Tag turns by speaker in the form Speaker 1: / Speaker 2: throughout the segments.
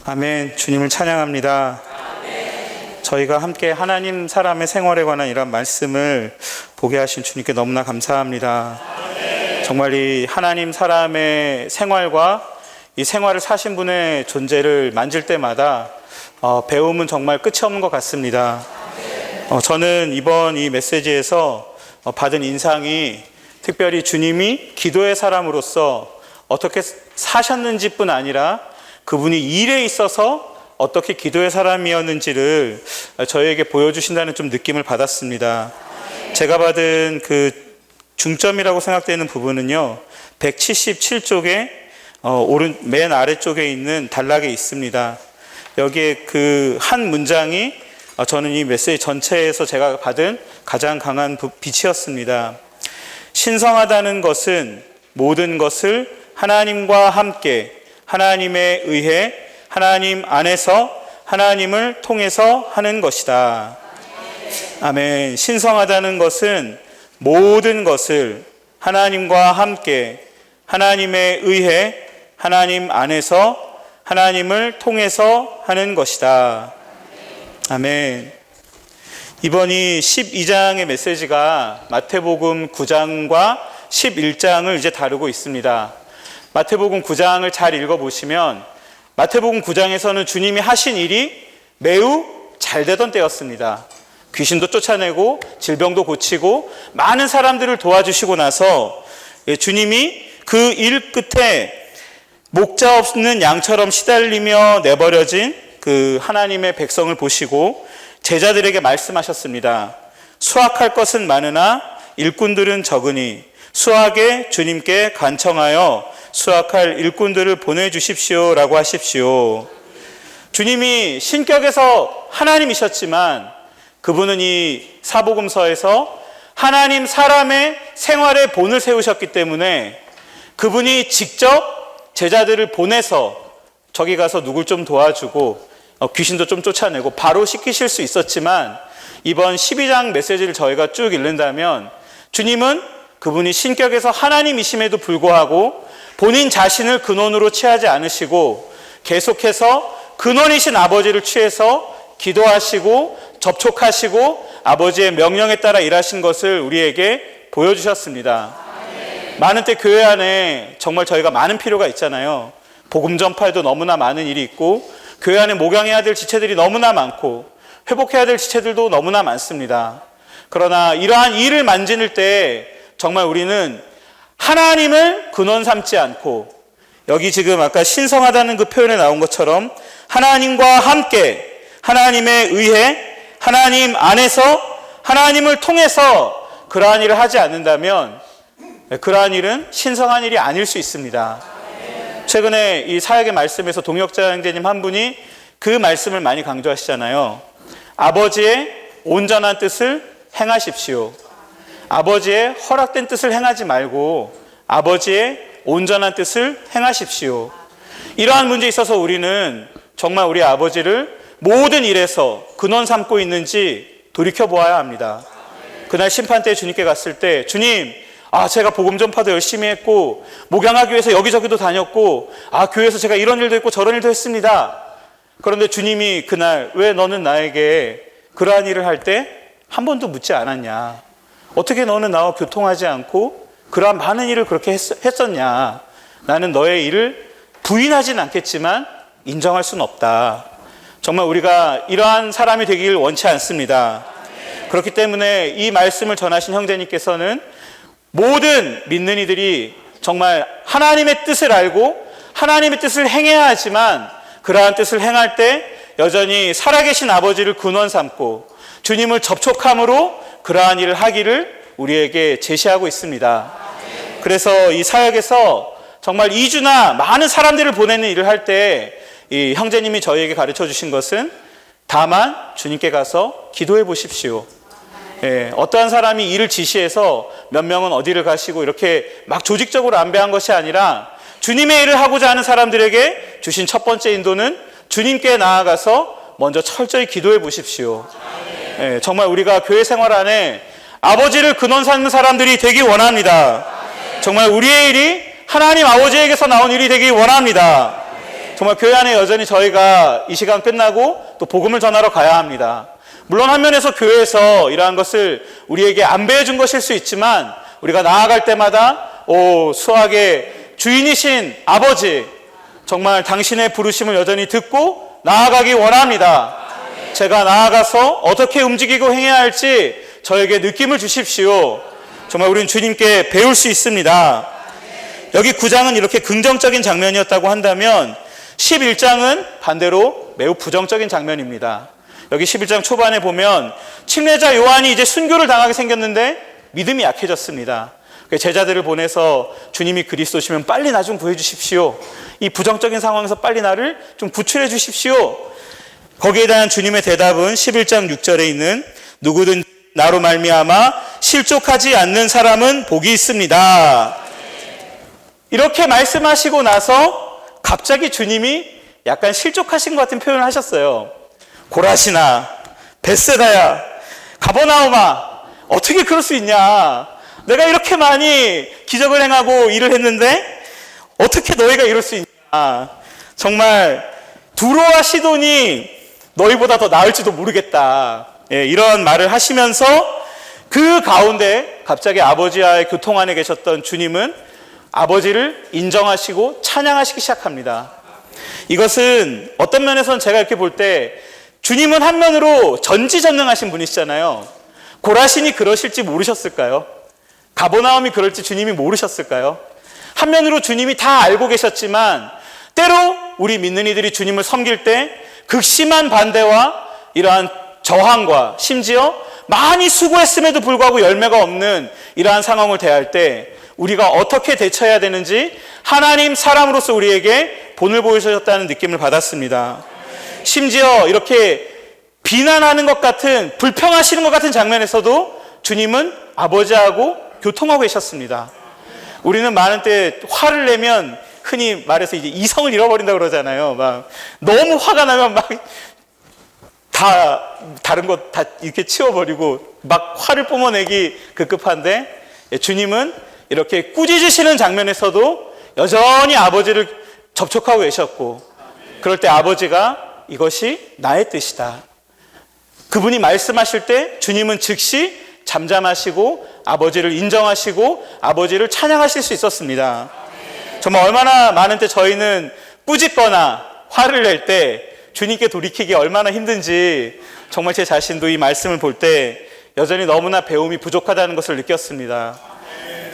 Speaker 1: 아멘. 주님을 찬양합니다. 저희가 함께 하나님 사람의 생활에 관한 이런 말씀을 보게 하신 주님께 너무나 감사합니다. 정말 이 하나님 사람의 생활과 이 생활을 사신 분의 존재를 만질 때마다 배움은 정말 끝이 없는 것 같습니다. 저는 이번 이 메시지에서 받은 인상이 특별히 주님이 기도의 사람으로서 어떻게 사셨는지 뿐 아니라 그분이 일에 있어서 어떻게 기도의 사람이었는지를 저에게 보여주신다는 좀 느낌을 받았습니다. 제가 받은 그 중점이라고 생각되는 부분은요, 177쪽에 맨 아래쪽에 있는 단락에 있습니다. 여기에 그 한 문장이 저는 이 메시지 전체에서 제가 받은 가장 강한 빛이었습니다. 신성하다는 것은 모든 것을 하나님과 함께 하나님에 의해 하나님 안에서 하나님을 통해서 하는 것이다. 아멘. 신성하다는 것은 모든 것을 하나님과 함께 하나님에 의해 하나님 안에서 하나님을 통해서 하는 것이다. 아멘. 이번이 12장의 메시지가 마태복음 9장과 11장을 이제 다루고 있습니다. 마태복음 9장을 잘 읽어보시면 마태복음 9장에서는 주님이 하신 일이 매우 잘 되던 때였습니다. 귀신도 쫓아내고 질병도 고치고 많은 사람들을 도와주시고 나서 주님이 그 일 끝에 목자 없는 양처럼 시달리며 내버려진 그 하나님의 백성을 보시고 제자들에게 말씀하셨습니다. 수확할 것은 많으나 일꾼들은 적으니 수확에 주님께 간청하여 수확할 일꾼들을 보내주십시오 라고 하십시오. 주님이 신격에서 하나님이셨지만 그분은 이 사복음서에서 하나님 사람의 생활에 본을 세우셨기 때문에 그분이 직접 제자들을 보내서 저기 가서 누굴 좀 도와주고 귀신도 좀 쫓아내고 바로 시키실 수 있었지만 이번 12장 메시지를 저희가 쭉 읽는다면 주님은 그분이 신격에서 하나님이심에도 불구하고 본인 자신을 근원으로 취하지 않으시고 계속해서 근원이신 아버지를 취해서 기도하시고 접촉하시고 아버지의 명령에 따라 일하신 것을 우리에게 보여주셨습니다. 많은 때 교회 안에 정말 저희가 많은 필요가 있잖아요. 복음 전파에도 너무나 많은 일이 있고 교회 안에 목양해야 될 지체들이 너무나 많고 회복해야 될 지체들도 너무나 많습니다. 그러나 이러한 일을 만질 때 정말 우리는 하나님을 근원 삼지 않고 여기 지금 아까 신성하다는 그 표현에 나온 것처럼 하나님과 함께 하나님에 의해 하나님 안에서 하나님을 통해서 그러한 일을 하지 않는다면 그러한 일은 신성한 일이 아닐 수 있습니다. 최근에 이 사역의 말씀에서 동역자 형제님 한 분이 그 말씀을 많이 강조하시잖아요. 아버지의 온전한 뜻을 행하십시오. 아버지의 허락된 뜻을 행하지 말고 아버지의 온전한 뜻을 행하십시오. 이러한 문제에 있어서 우리는 정말 우리 아버지를 모든 일에서 근원 삼고 있는지 돌이켜보아야 합니다. 그날 심판대에 주님께 갔을 때 주님, 제가 복음 전파도 열심히 했고 목양하기 위해서 여기저기도 다녔고 교회에서 제가 이런 일도 했고 저런 일도 했습니다. 그런데 주님이 그날 왜 너는 나에게 그러한 일을 할 때 한 번도 묻지 않았냐? 어떻게 너는 나와 교통하지 않고 그러한 많은 일을 그렇게 했었냐? 나는 너의 일을 부인하진 않겠지만 인정할 수는 없다. 정말 우리가 이러한 사람이 되길 원치 않습니다. 그렇기 때문에 이 말씀을 전하신 형제님께서는 모든 믿는 이들이 정말 하나님의 뜻을 알고 하나님의 뜻을 행해야 하지만 그러한 뜻을 행할 때 여전히 살아계신 아버지를 근원 삼고 주님을 접촉함으로 그러한 일을 하기를 우리에게 제시하고 있습니다. 그래서 이 사역에서 정말 2주나 많은 사람들을 보내는 일을 할 때 이 형제님이 저희에게 가르쳐 주신 것은 다만 주님께 가서 기도해 보십시오. 어떠한 사람이 일을 지시해서 몇 명은 어디를 가시고 이렇게 막 조직적으로 안배한 것이 아니라 주님의 일을 하고자 하는 사람들에게 주신 첫 번째 인도는 주님께 나아가서 먼저 철저히 기도해 보십시오. 정말 우리가 교회 생활 안에 아버지를 근원 삼는 사람들이 되기 원합니다. 정말 우리의 일이 하나님 아버지에게서 나온 일이 되기 원합니다. 정말 교회 안에 여전히 저희가 이 시간 끝나고 또 복음을 전하러 가야 합니다. 물론 한 면에서 교회에서 이러한 것을 우리에게 안배해 준 것일 수 있지만 우리가 나아갈 때마다 수학의 주인이신 아버지, 정말 당신의 부르심을 여전히 듣고 나아가기 원합니다. 제가 나아가서 어떻게 움직이고 행해야 할지 저에게 느낌을 주십시오. 정말 우리는 주님께 배울 수 있습니다. 여기 9장은 이렇게 긍정적인 장면이었다고 한다면 11장은 반대로 매우 부정적인 장면입니다. 여기 11장 초반에 보면 침례자 요한이 이제 순교를 당하게 생겼는데 믿음이 약해졌습니다. 제자들을 보내서 주님이 그리스도시면 빨리 나 좀 구해주십시오. 이 부정적인 상황에서 빨리 나를 좀 구출해 주십시오. 거기에 대한 주님의 대답은 11장 6절에 있는 누구든 나로 말미암아 실족하지 않는 사람은 복이 있습니다. 이렇게 말씀하시고 나서 갑자기 주님이 약간 실족하신 것 같은 표현을 하셨어요. 고라시나, 벳세다야, 가버나움아, 어떻게 그럴 수 있냐? 내가 이렇게 많이 기적을 행하고 일을 했는데 어떻게 너희가 이럴 수 있냐? 정말 두로와 시돈이 너희보다 더 나을지도 모르겠다. 이런 말을 하시면서 그 가운데 갑자기 아버지와의 교통 안에 계셨던 주님은 아버지를 인정하시고 찬양하시기 시작합니다. 이것은 어떤 면에서는 제가 이렇게 볼 때 주님은 한면으로 전지전능하신 분이시잖아요. 고라신이 그러실지 모르셨을까요? 가버나움이 그럴지 주님이 모르셨을까요? 한면으로 주님이 다 알고 계셨지만 때로 우리 믿는 이들이 주님을 섬길 때 극심한 반대와 이러한 저항과 심지어 많이 수고했음에도 불구하고 열매가 없는 이러한 상황을 대할 때 우리가 어떻게 대처해야 되는지 하나님 사람으로서 우리에게 본을 보여주셨다는 느낌을 받았습니다. 심지어 이렇게 비난하는 것 같은, 불평하시는 것 같은 장면에서도 주님은 아버지하고 교통하고 계셨습니다. 우리는 많은 때 화를 내면 흔히 말해서 이제 이성을 잃어버린다고 그러잖아요. 막 너무 화가 나면 막 다른 것 다 이렇게 치워버리고 막 화를 뿜어내기 급급한데 주님은 이렇게 꾸짖으시는 장면에서도 여전히 아버지를 접촉하고 계셨고 그럴 때 아버지가 이것이 나의 뜻이다. 그분이 말씀하실 때 주님은 즉시 잠잠하시고 아버지를 인정하시고 아버지를 찬양하실 수 있었습니다. 정말 얼마나 많은 때 저희는 꾸짖거나 화를 낼 때 주님께 돌이키기 얼마나 힘든지 정말 제 자신도 이 말씀을 볼 때 여전히 너무나 배움이 부족하다는 것을 느꼈습니다.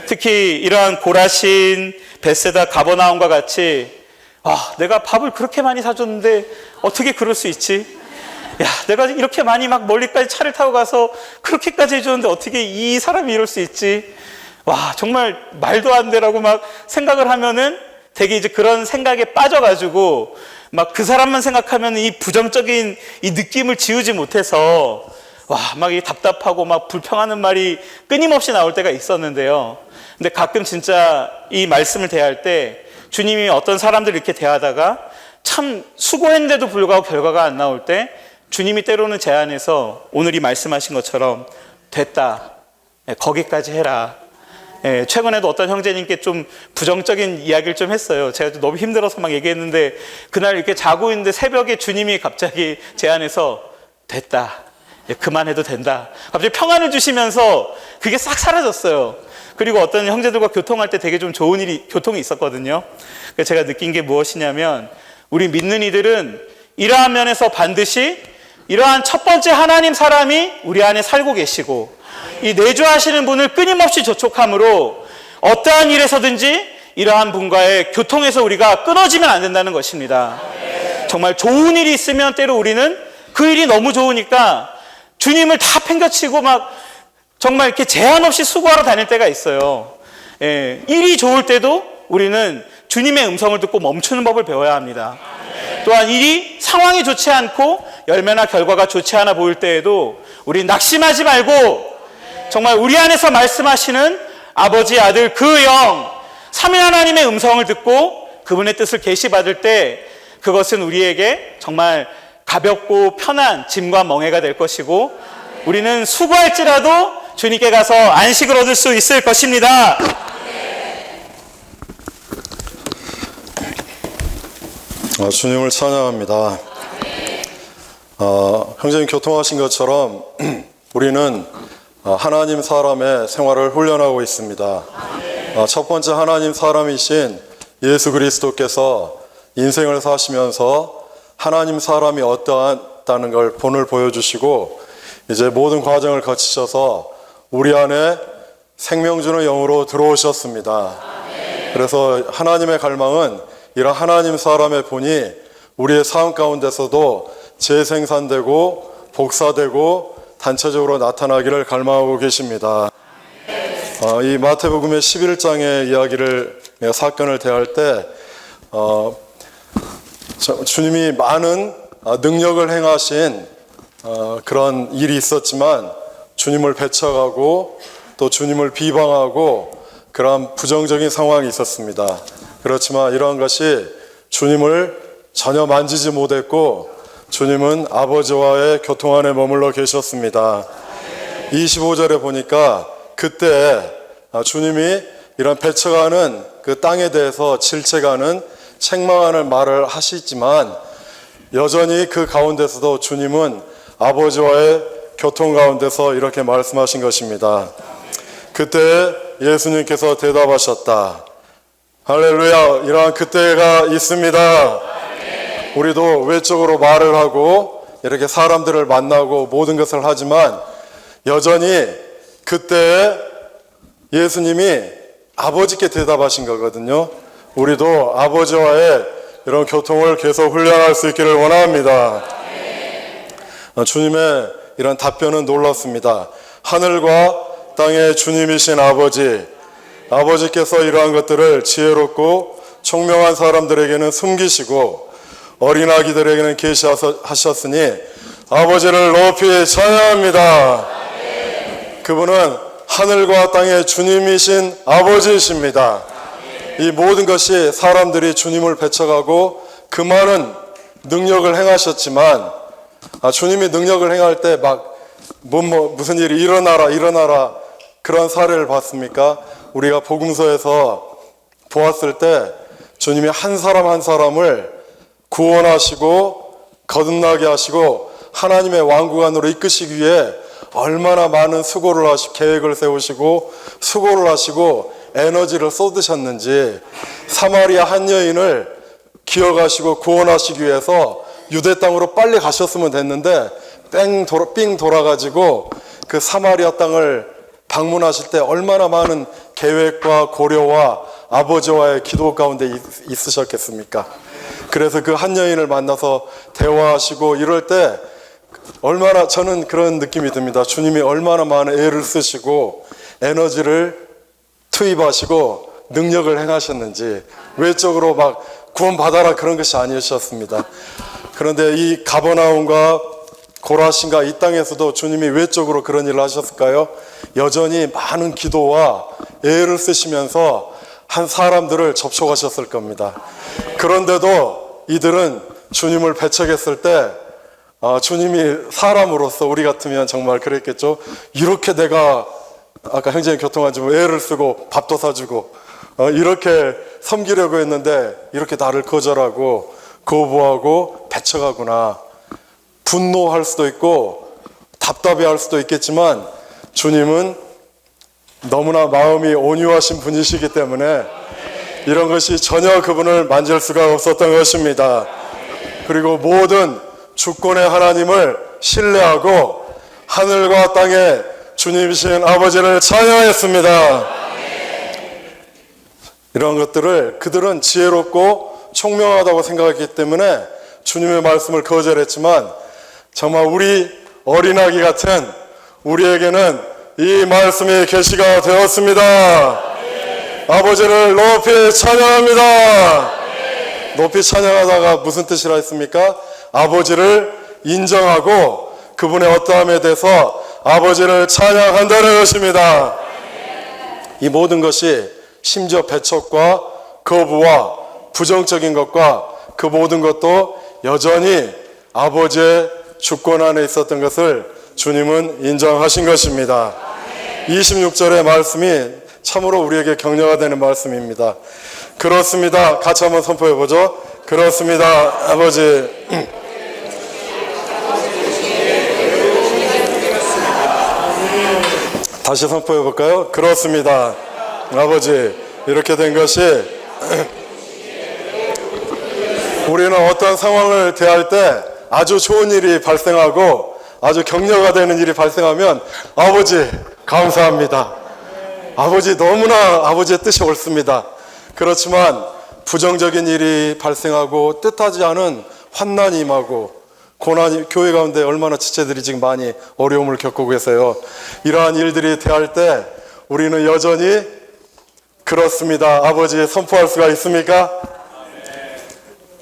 Speaker 1: 특히 이러한 고라신, 벳세다, 가버나움과 같이 내가 밥을 그렇게 많이 사줬는데 어떻게 그럴 수 있지? 내가 이렇게 많이 막 멀리까지 차를 타고 가서 그렇게까지 해줬는데 어떻게 이 사람이 이럴 수 있지? 정말 말도 안 되라고 막 생각을 하면은 되게 이제 그런 생각에 빠져가지고 막 그 사람만 생각하면 이 부정적인 이 느낌을 지우지 못해서 막 이 답답하고 막 불평하는 말이 끊임없이 나올 때가 있었는데요. 근데 가끔 진짜 이 말씀을 대할 때 주님이 어떤 사람들 이렇게 대하다가 참 수고했는데도 불구하고 결과가 안 나올 때 주님이 때로는 제안해서 오늘 이 말씀하신 것처럼 됐다. 거기까지 해라. 최근에도 어떤 형제님께 좀 부정적인 이야기를 좀 했어요. 제가 너무 힘들어서 막 얘기했는데 그날 이렇게 자고 있는데 새벽에 주님이 갑자기 제안해서 됐다. 그만해도 된다. 갑자기 평안을 주시면서 그게 싹 사라졌어요. 그리고 어떤 형제들과 교통할 때 되게 좀 좋은 교통이 있었거든요. 그래서 제가 느낀 게 무엇이냐면 우리 믿는 이들은 이러한 면에서 반드시 이러한 첫 번째 하나님 사람이 우리 안에 살고 계시고 이 내주하시는 분을 끊임없이 접촉함으로 어떠한 일에서든지 이러한 분과의 교통에서 우리가 끊어지면 안 된다는 것입니다. 정말 좋은 일이 있으면 때로 우리는 그 일이 너무 좋으니까 주님을 다 팽겨치고 막 정말 이렇게 제한 없이 수고하러 다닐 때가 있어요. 일이 좋을 때도 우리는 주님의 음성을 듣고 멈추는 법을 배워야 합니다. 또한 일이 상황이 좋지 않고 열매나 결과가 좋지 않아 보일 때에도 우리 낙심하지 말고 정말 우리 안에서 말씀하시는 아버지, 아들, 그 영, 삼위 하나님의 음성을 듣고 그분의 뜻을 계시받을 때 그것은 우리에게 정말 가볍고 편한 짐과 멍해가 될 것이고 우리는 수고할지라도 주님께 가서 안식을 얻을 수 있을 것입니다.
Speaker 2: 주님을 찬양합니다. 형제님 교통하신 것처럼 우리는 하나님 사람의 생활을 훈련하고 있습니다. 첫 번째 하나님 사람이신 예수 그리스도께서 인생을 사시면서 하나님 사람이 어떠하다는 걸 본을 보여주시고 이제 모든 과정을 거치셔서 우리 안에 생명 주는 영으로 들어오셨습니다. 그래서 하나님의 갈망은 이런 하나님 사람의 본이 우리의 삶 가운데서도 재생산되고 복사되고 단체적으로 나타나기를 갈망하고 계십니다. 이 마태복음의 11장의 이야기를 사건을 대할 때 주님이 많은 능력을 행하신 그런 일이 있었지만 주님을 배척하고 또 주님을 비방하고 그런 부정적인 상황이 있었습니다. 그렇지만 이러한 것이 주님을 전혀 만지지 못했고 주님은 아버지와의 교통 안에 머물러 계셨습니다. 25절에 보니까 그때 주님이 이런 배척하는 그 땅에 대해서 질책하는 책망하는 말을 하시지만 여전히 그 가운데서도 주님은 아버지와의 교통 가운데서 이렇게 말씀하신 것입니다. 그때 예수님께서 대답하셨다. 할렐루야. 이러한 그때가 있습니다. 우리도 외적으로 말을 하고 이렇게 사람들을 만나고 모든 것을 하지만 여전히 그때 예수님이 아버지께 대답하신 거거든요. 우리도 아버지와의 이런 교통을 계속 훈련할 수 있기를 원합니다. 주님의 이런 답변은 놀랐습니다. 하늘과 땅의 주님이신 아버지께서 이러한 것들을 지혜롭고 총명한 사람들에게는 숨기시고 어린아기들에게는 계시하셨으니 아버지를 높이 찬양합니다. 그분은 하늘과 땅의 주님이신 아버지이십니다. 이 모든 것이 사람들이 주님을 배척하고 그 많은 능력을 행하셨지만 주님이 능력을 행할 때 막 무슨 일이 일어나라 그런 사례를 봤습니까? 우리가 복음서에서 보았을 때 주님이 한 사람 한 사람을 구원하시고 거듭나게 하시고 하나님의 왕국 안으로 이끄시기 위해 얼마나 많은 수고를 계획을 세우시고 수고를 하시고 에너지를 쏟으셨는지 사마리아 한 여인을 기억하시고 구원하시기 위해서 유대 땅으로 빨리 가셨으면 됐는데 삥 돌아가지고 그 사마리아 땅을 방문하실 때 얼마나 많은 계획과 고려와 아버지와의 기도 가운데 있으셨겠습니까? 그래서 그 한 여인을 만나서 대화하시고 이럴 때 얼마나 저는 그런 느낌이 듭니다. 주님이 얼마나 많은 애를 쓰시고 에너지를 투입하시고 능력을 행하셨는지 외적으로 막 구원받아라 그런 것이 아니셨습니다. 그런데 이 가버나움과 고라신과 이 땅에서도 주님이 외적으로 그런 일을 하셨을까요? 여전히 많은 기도와 애를 쓰시면서 한 사람들을 접촉하셨을 겁니다. 그런데도 이들은 주님을 배척했을 때 주님이 사람으로서 우리 같으면 정말 그랬겠죠. 이렇게 내가 아까 형제님 교통하지 애를 쓰고 밥도 사주고 이렇게 섬기려고 했는데 이렇게 나를 거절하고 거부하고 배척하구나. 분노할 수도 있고 답답해할 수도 있겠지만 주님은 너무나 마음이 온유하신 분이시기 때문에 이런 것이 전혀 그분을 만질 수가 없었던 것입니다. 그리고 모든 주권의 하나님을 신뢰하고 하늘과 땅의 주님이신 아버지를 찬양했습니다. 이런 것들을 그들은 지혜롭고 총명하다고 생각했기 때문에 주님의 말씀을 거절했지만 정말 우리 어린아기 같은 우리에게는 이 말씀이 계시가 되었습니다. 아버지를 높이 찬양합니다. 높이 찬양하다가 무슨 뜻이라 했습니까? 아버지를 인정하고 그분의 어떠함에 대해서 아버지를 찬양한다는 것입니다. 이 모든 것이 심지어 배척과 거부와 부정적인 것과 그 모든 것도 여전히 아버지의 주권 안에 있었던 것을 주님은 인정하신 것입니다. 26절의 말씀이 참으로 우리에게 격려가 되는 말씀입니다. 그렇습니다. 같이 한번 선포해 보죠. 그렇습니다. 아버지. 다시 선포해 볼까요? 그렇습니다. 아버지, 이렇게 된 것이 우리는 어떤 상황을 대할 때 아주 좋은 일이 발생하고 아주 격려가 되는 일이 발생하면 아버지 감사합니다. 아버지 너무나 아버지의 뜻이 옳습니다. 그렇지만 부정적인 일이 발생하고 뜻하지 않은 환난이 임하고 고난이 교회 가운데 얼마나 지체들이 지금 많이 어려움을 겪고 계세요. 이러한 일들이 대할 때 우리는 여전히 그렇습니다. 아버지 선포할 수가 있습니까?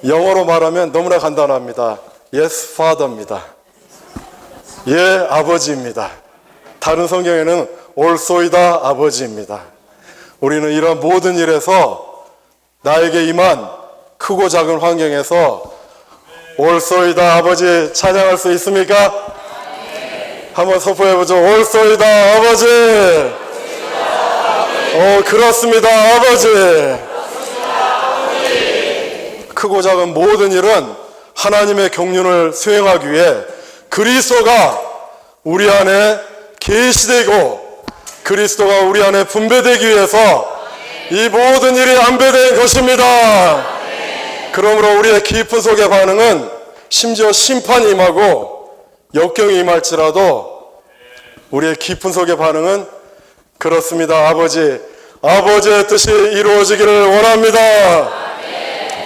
Speaker 2: 영어로 말하면 너무나 간단합니다. Yes, Father입니다. 예, 아버지입니다. 다른 성경에는 올소이다 아버지입니다. 우리는 이런 모든 일에서 나에게 임한 크고 작은 환경에서 올소이다 아버지 찬양할 수 있습니까? 한번 선포해보죠. 올소이다 아버지. 그렇습니다 아버지. 크고 작은 모든 일은 하나님의 경륜을 수행하기 위해 그리스도가 우리 안에 계시되고 그리스도가 우리 안에 분배되기 위해서 이 모든 일이 안배된 것입니다. 그러므로 우리의 깊은 속의 반응은 심지어 심판이 임하고 역경이 임할지라도 우리의 깊은 속의 반응은 그렇습니다. 아버지, 아버지의 뜻이 이루어지기를 원합니다.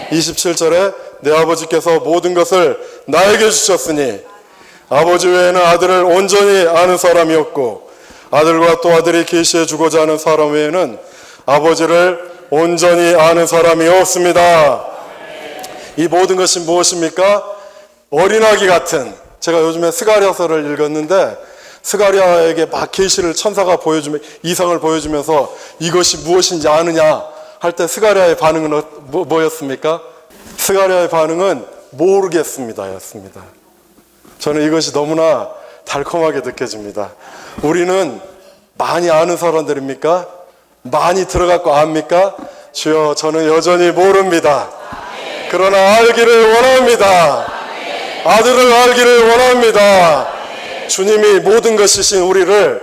Speaker 2: 27절에 내 아버지께서 모든 것을 나에게 주셨으니 아버지 외에는 아들을 온전히 아는 사람이 없고 아들과 또 아들이 계시해 주고자 하는 사람 외에는 아버지를 온전히 아는 사람이 없습니다. 이 모든 것이 무엇입니까? 어린아기 같은, 제가 요즘에 스가랴서를 읽었는데 스가랴에게 막 계시를 천사가 이상을 보여주면서 이것이 무엇인지 아느냐 할 때 스가랴의 반응은 뭐였습니까? 스가랴의 반응은 모르겠습니다 였습니다. 저는 이것이 너무나 달콤하게 느껴집니다. 우리는 많이 아는 사람들입니까? 많이 들어갔고 압니까? 주여, 저는 여전히 모릅니다. 그러나 알기를 원합니다. 아들을 알기를 원합니다. 주님이 모든 것이신 우리를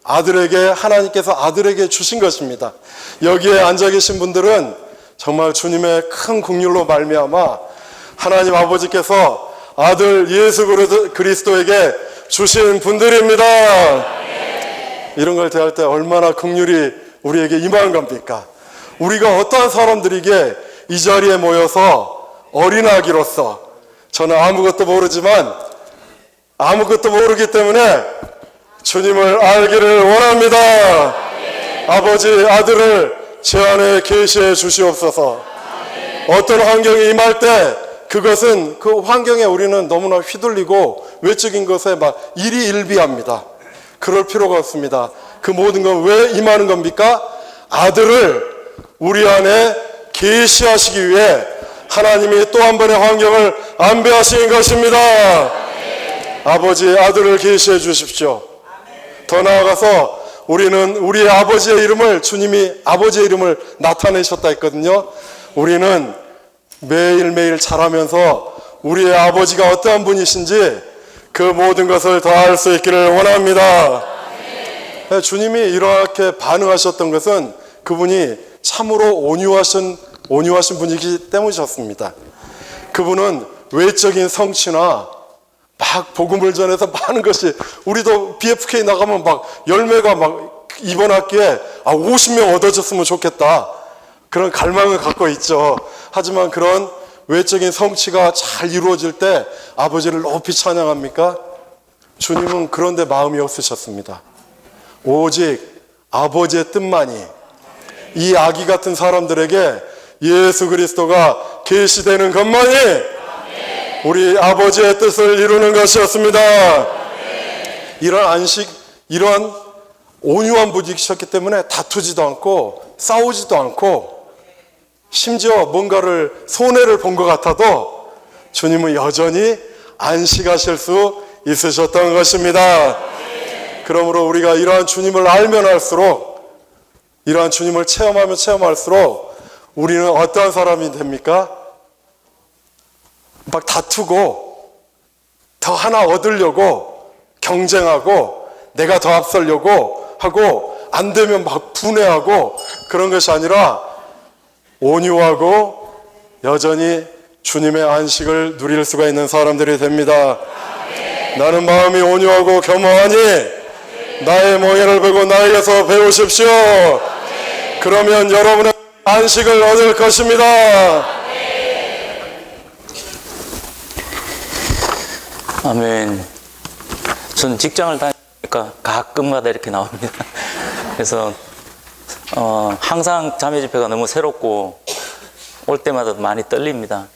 Speaker 2: 하나님께서 아들에게 주신 것입니다. 여기에 앉아 계신 분들은 정말 주님의 큰 긍휼로 말미암아 하나님 아버지께서 아들 예수 그리스도에게 주신 분들입니다. 이런 걸 대할 때 얼마나 긍휼이 우리에게 임한 겁니까? 우리가 어떠한 사람들에게 이 자리에 모여서 어린아기로서, 저는 아무것도 모르지만 아무것도 모르기 때문에 주님을 알기를 원합니다. 아버지, 아들을 제 안에 계시해 주시옵소서. 어떤 환경이 임할 때 그것은 그 환경에 우리는 너무나 휘둘리고 외적인 것에 막 일희일비합니다. 그럴 필요가 없습니다. 그 모든 건 왜 임하는 겁니까? 아들을 우리 안에 계시하시기 위해 하나님이 또 한 번의 환경을 안배하신 것입니다. 아버지, 아들을 계시해 주십시오. 더 나아가서 우리는 우리의 아버지의 이름을, 주님이 아버지의 이름을 나타내셨다 했거든요. 우리는 매일매일 자라면서 우리의 아버지가 어떠한 분이신지 그 모든 것을 더 알 수 있기를 원합니다. 주님이 이렇게 반응하셨던 것은 그분이 참으로 온유하신 분이기 때문이셨습니다. 그분은 외적인 성취나 막 복음을 전해서 많은 것이, 우리도 BFK 나가면 막 열매가 막 이번 학기에 50명 얻어졌으면 좋겠다, 그런 갈망을 갖고 있죠. 하지만 그런 외적인 성취가 잘 이루어질 때 아버지를 높이 찬양합니까? 주님은 그런데 마음이 없으셨습니다. 오직 아버지의 뜻만이 이 아기 같은 사람들에게 예수 그리스도가 계시되는 것만이 우리 아버지의 뜻을 이루는 것이었습니다. 이러한 온유한 분이셨기 때문에 다투지도 않고 싸우지도 않고, 심지어 뭔가를 손해를 본 것 같아도 주님은 여전히 안식하실 수 있으셨던 것입니다. 그러므로 우리가 이러한 주님을 알면 알수록, 이러한 주님을 체험하면 체험할수록 우리는 어떠한 사람이 됩니까? 막 다투고 더 하나 얻으려고 경쟁하고 내가 더 앞서려고 하고 안 되면 막 분해하고 그런 것이 아니라 온유하고 여전히 주님의 안식을 누릴 수가 있는 사람들이 됩니다. 나는 마음이 온유하고 겸허하니 나의 멍에를 보고 나에게서 배우십시오. 그러면 여러분의 안식을 얻을 것입니다.
Speaker 3: 아멘. 저는 직장을 다니니까 가끔가다 이렇게 나옵니다. 그래서 항상 자매 집회가 너무 새롭고 올 때마다 많이 떨립니다.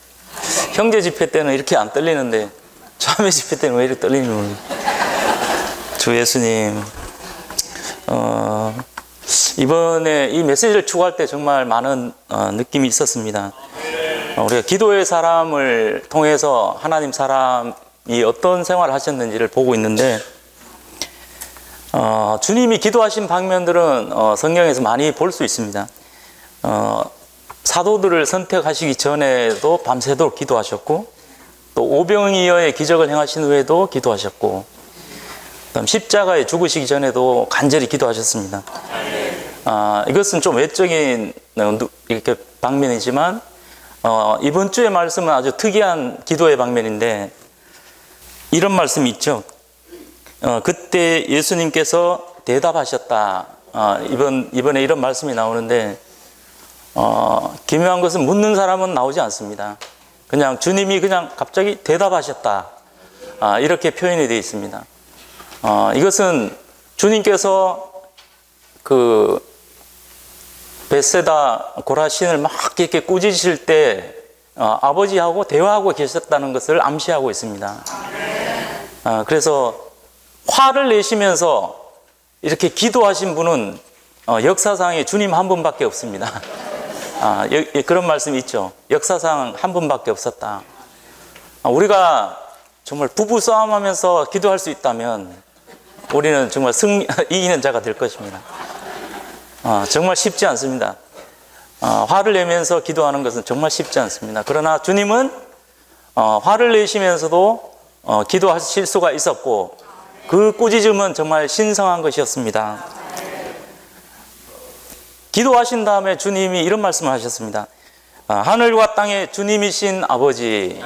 Speaker 3: 형제 집회 때는 이렇게 안 떨리는데 자매 집회 때는 왜 이렇게 떨리는지 모르겠어요. 주 예수님, 이번에 이 메시지를 추구할 때 정말 많은 느낌이 있었습니다. 우리가 기도의 사람을 통해서 하나님 사람이 어떤 생활을 하셨는지를 보고 있는데, 주님이 기도하신 방면들은 성경에서 많이 볼 수 있습니다. 사도들을 선택하시기 전에도 밤새도록 기도하셨고, 또 오병이어의 기적을 행하신 후에도 기도하셨고, 그다음 십자가에 죽으시기 전에도 간절히 기도하셨습니다. 이것은 좀 외적인 이렇게 방면이지만, 이번 주의 말씀은 아주 특이한 기도의 방면인데, 이런 말씀이 있죠. 그때 예수님께서 대답하셨다. 이번에 이런 말씀이 나오는데, 기묘한 것은 묻는 사람은 나오지 않습니다. 그냥 주님이 그냥 갑자기 대답하셨다. 이렇게 표현이 되어 있습니다. 이것은 주님께서 그 벳세다 고라신을 막 이렇게 꾸짖으실 때 아버지하고 대화하고 계셨다는 것을 암시하고 있습니다. 그래서 화를 내시면서 이렇게 기도하신 분은 역사상에 주님 한 분밖에 없습니다. 그런 말씀이 있죠. 역사상 한 분밖에 없었다. 우리가 정말 부부 싸움하면서 기도할 수 있다면 우리는 정말 이기는 자가 될 것입니다. 정말 쉽지 않습니다. 화를 내면서 기도하는 것은 정말 쉽지 않습니다. 그러나 주님은 화를 내시면서도 기도하실 수가 있었고, 그 꾸짖음은 정말 신성한 것이었습니다. 기도하신 다음에 주님이 이런 말씀을 하셨습니다. 하늘과 땅의 주님이신 아버지.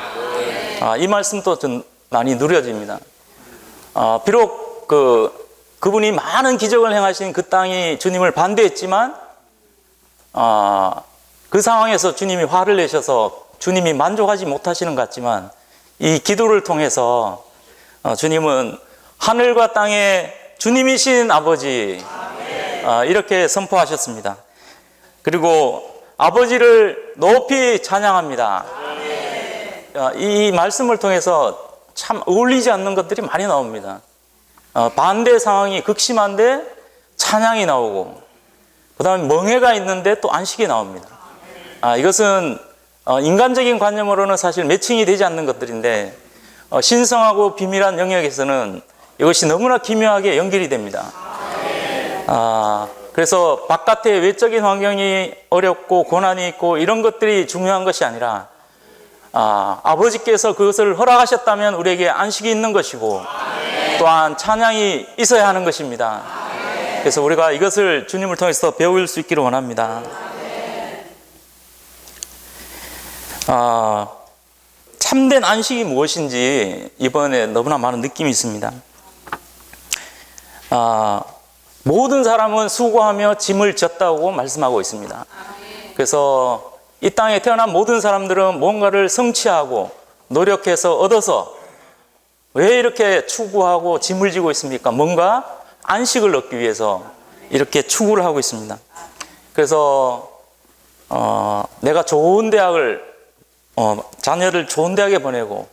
Speaker 3: 이 말씀도 좀 많이 누려집니다. 비록 그분이 많은 기적을 행하신 그 땅이 주님을 반대했지만, 그 상황에서 주님이 화를 내셔서 주님이 만족하지 못하시는 것 같지만, 이 기도를 통해서 주님은 하늘과 땅의 주님이신 아버지, 이렇게 선포하셨습니다. 그리고 아버지를 높이 찬양합니다. 이 말씀을 통해서 참 어울리지 않는 것들이 많이 나옵니다. 반대 상황이 극심한데 찬양이 나오고, 그 다음에 멍해가 있는데 또 안식이 나옵니다. 이것은 인간적인 관념으로는 사실 매칭이 되지 않는 것들인데, 신성하고 비밀한 영역에서는 이것이 너무나 기묘하게 연결이 됩니다. 그래서 바깥의 외적인 환경이 어렵고 고난이 있고 이런 것들이 중요한 것이 아니라, 아버지께서 그것을 허락하셨다면 우리에게 안식이 있는 것이고, 또한 찬양이 있어야 하는 것입니다. 그래서 우리가 이것을 주님을 통해서 배울 수 있기를 원합니다. 참된 안식이 무엇인지 이번에 너무나 많은 느낌이 있습니다. 모든 사람은 수고하며 짐을 졌다고 말씀하고 있습니다. 그래서 이 땅에 태어난 모든 사람들은 뭔가를 성취하고 노력해서 얻어서 왜 이렇게 추구하고 짐을 지고 있습니까? 뭔가 안식을 얻기 위해서 이렇게 추구를 하고 있습니다. 그래서 내가 좋은 대학을 자녀를 좋은 대학에 보내고,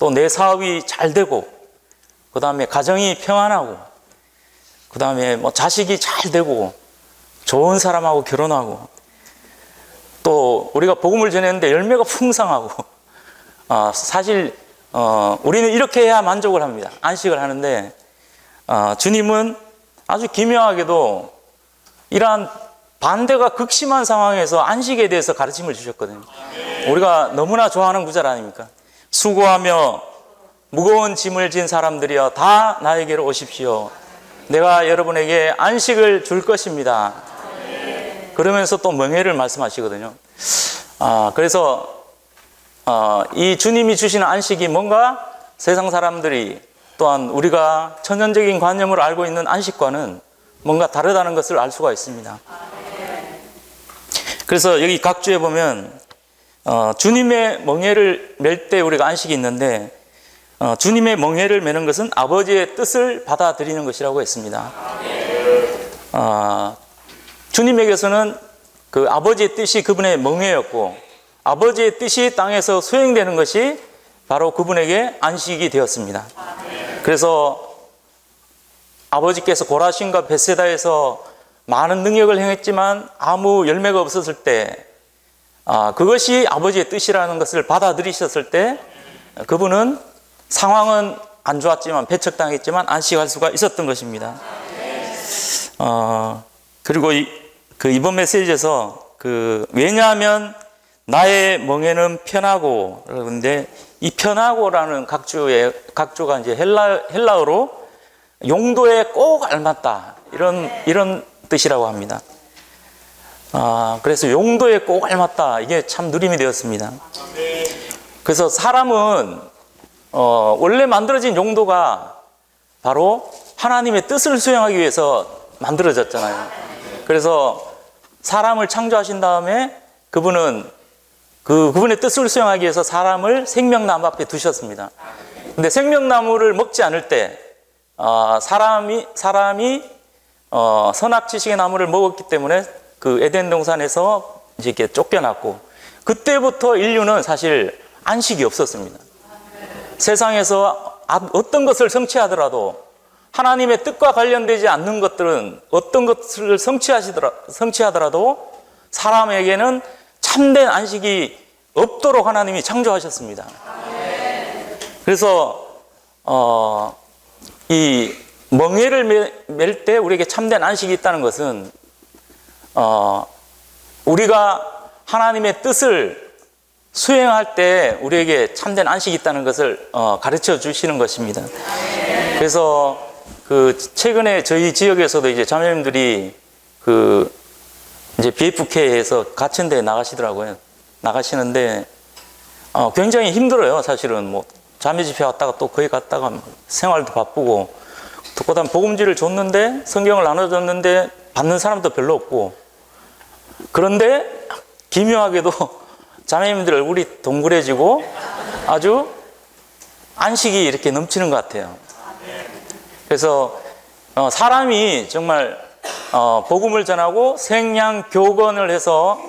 Speaker 3: 또 내 사업이 잘 되고, 그 다음에 가정이 평안하고, 그 다음에 자식이 잘 되고, 좋은 사람하고 결혼하고, 또 우리가 복음을 전했는데 열매가 풍성하고, 사실 우리는 이렇게 해야 만족을 합니다. 안식을 하는데, 주님은 아주 기묘하게도 이러한 반대가 극심한 상황에서 안식에 대해서 가르침을 주셨거든요. 우리가 너무나 좋아하는 구절 아닙니까? 수고하며 무거운 짐을 진 사람들이여 다 나에게로 오십시오. 내가 여러분에게 안식을 줄 것입니다. 그러면서 또 명예를 말씀하시거든요. 그래서 이 주님이 주시는 안식이 뭔가 세상 사람들이 또한 우리가 천연적인 관념으로 알고 있는 안식과는 뭔가 다르다는 것을 알 수가 있습니다. 그래서 여기 각주에 보면 주님의 멍에를 맬 때 우리가 안식이 있는데 주님의 멍에를 매는 것은 아버지의 뜻을 받아들이는 것이라고 했습니다. 주님에게서는 그 아버지의 뜻이 그분의 멍에였고 아버지의 뜻이 땅에서 수행되는 것이 바로 그분에게 안식이 되었습니다. 그래서 아버지께서 고라신과 벳세다에서 많은 능력을 행했지만 아무 열매가 없었을 때 그것이 아버지의 뜻이라는 것을 받아들이셨을 때 그분은 상황은 안 좋았지만 배척당했지만 안식할 수가 있었던 것입니다. 그리고 이번 메시지에서 왜냐하면 나의 멍에는 편하고 그런데 이 편하고라는 각주가 이제 헬라어로 용도에 꼭 알맞다 이런 뜻이라고 합니다. 그래서 용도에 꼭 알맞다 이게 참 누림이 되었습니다. 그래서 사람은 원래 만들어진 용도가 바로 하나님의 뜻을 수행하기 위해서 만들어졌잖아요. 그래서 사람을 창조하신 다음에 그분은 그분의 뜻을 수행하기 위해서 사람을 생명나무 앞에 두셨습니다. 근데 생명나무를 먹지 않을 때 사람이 선악지식의 나무를 먹었기 때문에 그 에덴 동산에서 이제 이렇게 쫓겨났고 그때부터 인류는 사실 안식이 없었습니다. 세상에서 어떤 것을 성취하더라도 하나님의 뜻과 관련되지 않는 것들은 어떤 것을 성취하더라도 사람에게는 참된 안식이 없도록 하나님이 창조하셨습니다. 그래서 이 멍에를 맬 때 우리에게 참된 안식이 있다는 것은 우리가 하나님의 뜻을 수행할 때 우리에게 참된 안식이 있다는 것을 가르쳐 주시는 것입니다. 그래서 최근에 저희 지역에서도 이제 자매님들이 이제 BFK에서 갇힌 데에 나가시더라고요. 나가시는데 굉장히 힘들어요. 사실은 뭐 자매 집회 왔다가 또 거기 갔다가 생활도 바쁘고 또 그다음 복음지를 줬는데 성경을 나눠줬는데 받는 사람도 별로 없고 그런데 기묘하게도 자매님들 얼굴이 동그래지고 아주 안식이 이렇게 넘치는 것 같아요. 그래서 사람이 정말 복음을 전하고 생양 교건을 해서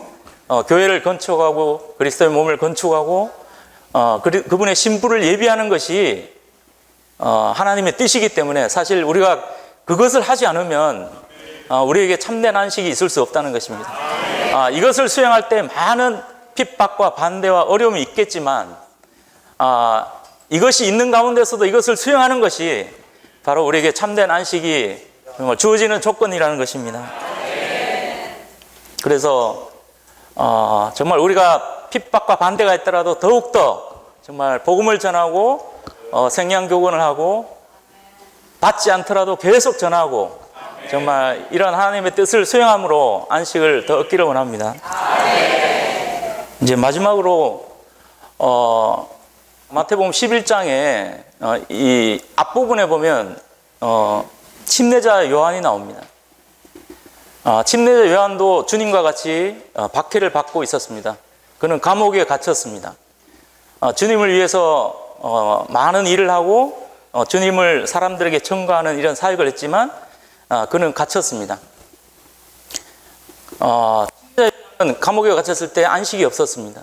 Speaker 3: 교회를 건축하고 그리스도의 몸을 건축하고 그분의 신부를 예비하는 것이 하나님의 뜻이기 때문에 사실 우리가 그것을 하지 않으면 우리에게 참된 안식이 있을 수 없다는 것입니다. 이것을 수행할 때 많은 핍박과 반대와 어려움이 있겠지만 이것이 있는 가운데서도 이것을 수행하는 것이 바로 우리에게 참된 안식이 주어지는 조건이라는 것입니다. 그래서 정말 우리가 핍박과 반대가 있더라도 더욱더 정말 복음을 전하고 생양교건을 하고 받지 않더라도 계속 전하고 정말 이런 하나님의 뜻을 수행함으로 안식을 더 얻기를 원합니다. 이제 마지막으로 마태복음 11장에 이 앞부분에 보면 침례자 요한이 나옵니다. 침례자 요한도 주님과 같이 박해를 받고 있었습니다. 그는 감옥에 갇혔습니다. 주님을 위해서 많은 일을 하고 주님을 사람들에게 청구하는 이런 사역을 했지만 그는 갇혔습니다. 침례자 요한은 감옥에 갇혔을 때 안식이 없었습니다.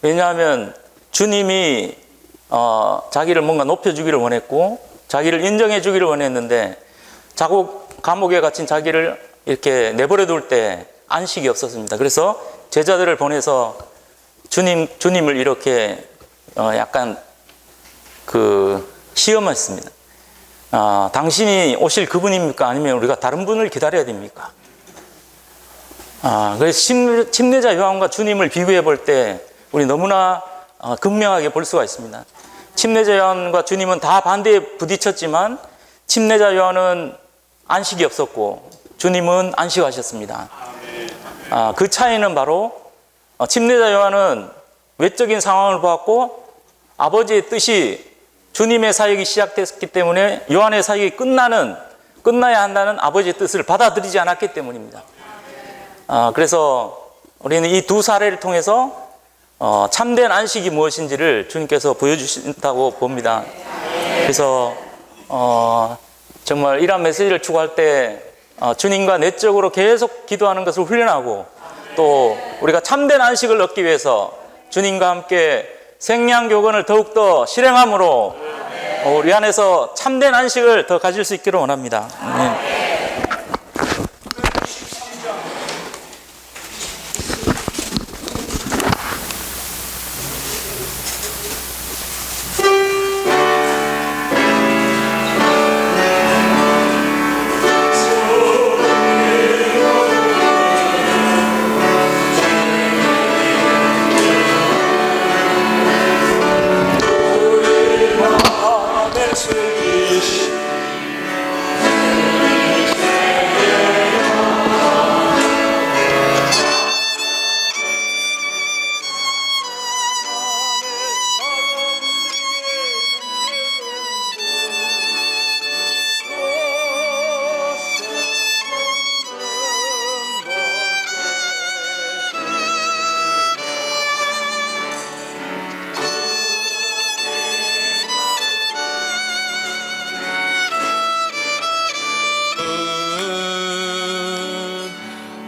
Speaker 3: 왜냐하면 주님이 자기를 뭔가 높여주기를 원했고 자기를 인정해 주기를 원했는데 감옥에 갇힌 자기를 이렇게 내버려 둘 때 안식이 없었습니다. 그래서 제자들을 보내서 주님을 이렇게 약간 시험했습니다. 당신이 오실 그분입니까? 아니면 우리가 다른 분을 기다려야 됩니까? 그래서 침례자 요한과 주님을 비교해 볼 때 우리 너무나 극명하게 볼 수가 있습니다. 침례자 요한과 주님은 다 반대에 부딪혔지만 침례자 요한은 안식이 없었고 주님은 안식하셨습니다. 그 차이는 바로 침례자 요한은 외적인 상황을 보았고 아버지의 뜻이 주님의 사역이 시작됐기 때문에 요한의 사역이 끝나야 한다는 아버지의 뜻을 받아들이지 않았기 때문입니다. 그래서 우리는 이 두 사례를 통해서 참된 안식이 무엇인지를 주님께서 보여주신다고 봅니다. 그래서 정말 이러한 메시지를 추구할 때 주님과 내적으로 계속 기도하는 것을 훈련하고 또 우리가 참된 안식을 얻기 위해서 주님과 함께 생양교건을 더욱더 실행함으로 우리 안에서 참된 안식을 더 가질 수 있기를 원합니다.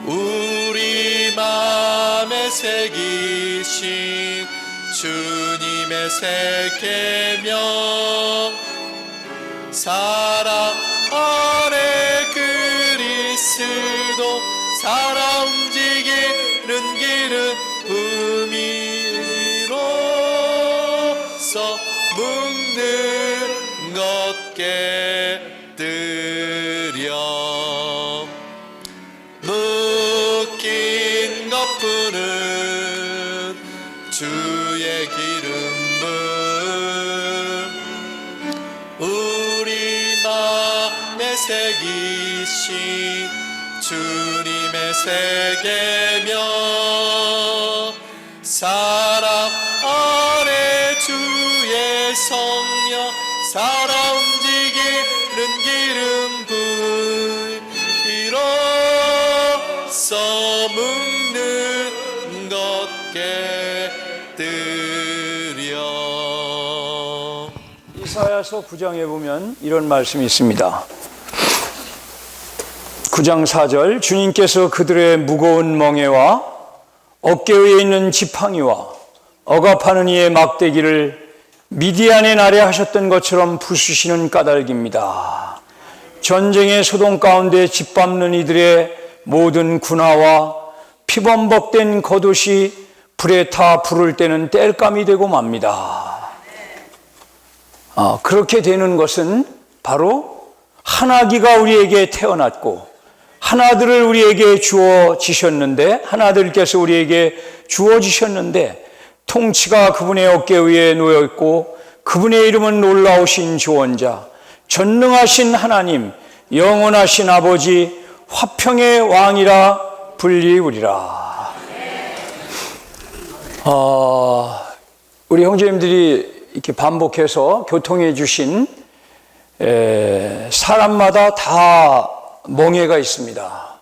Speaker 4: 우리 마음에 새기신 주님의 새 계명 사랑 안에 그리스도 살아 움직이는 길은 의미로서 묵는 것 깨뜨려 묶인 것뿐은 주의 기름은 우리 마음에 새기신 주님의 새 계명 사랑 안에 주의 성령 살아 움직이는 기름 불이로써 묵는 것 깨뜨려.
Speaker 5: 이사야서 9장에 보면 이런 말씀이 있습니다. 9장 4절 주님께서 그들의 무거운 멍에와 어깨 위에 있는 지팡이와 억압하는 이의 막대기를 미디안의 날에 하셨던 것처럼 부수시는 까닭입니다. 전쟁의 소동 가운데 짓밟는 이들의 모든 군화와 피범벅된 겉옷이 불에 타 부를 때는 땔감이 되고 맙니다. 그렇게 되는 것은 바로 하나기가 우리에게 태어났고 하나들을 우리에게 주어지셨는데 하나들께서 우리에게 주어지셨는데 통치가 그분의 어깨 위에 놓여있고 그분의 이름은 놀라우신 조언자 전능하신 하나님 영원하신 아버지 화평의 왕이라 불리우리라. 우리 형제님들이 이렇게 반복해서 교통해 주신 사람마다 다 멍에가 있습니다.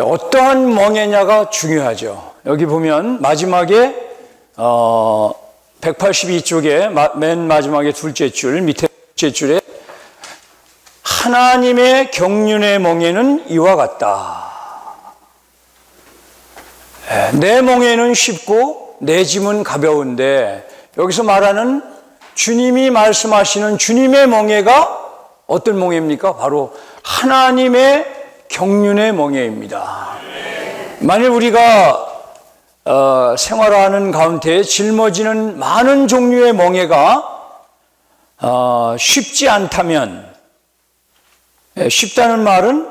Speaker 5: 어떠한 멍에냐가 중요하죠. 여기 보면 마지막에 182쪽에 맨 마지막에 둘째 줄 밑에 둘째 줄에 하나님의 경륜의 멍에는 이와 같다. 내 멍에는 쉽고 내 짐은 가벼운데 여기서 말하는 주님이 말씀하시는 주님의 멍에가 어떤 멍에입니까? 바로 하나님의 경륜의 멍에입니다. 만일 우리가 생활하는 가운데 짊어지는 많은 종류의 멍에가 쉽지 않다면 쉽다는 말은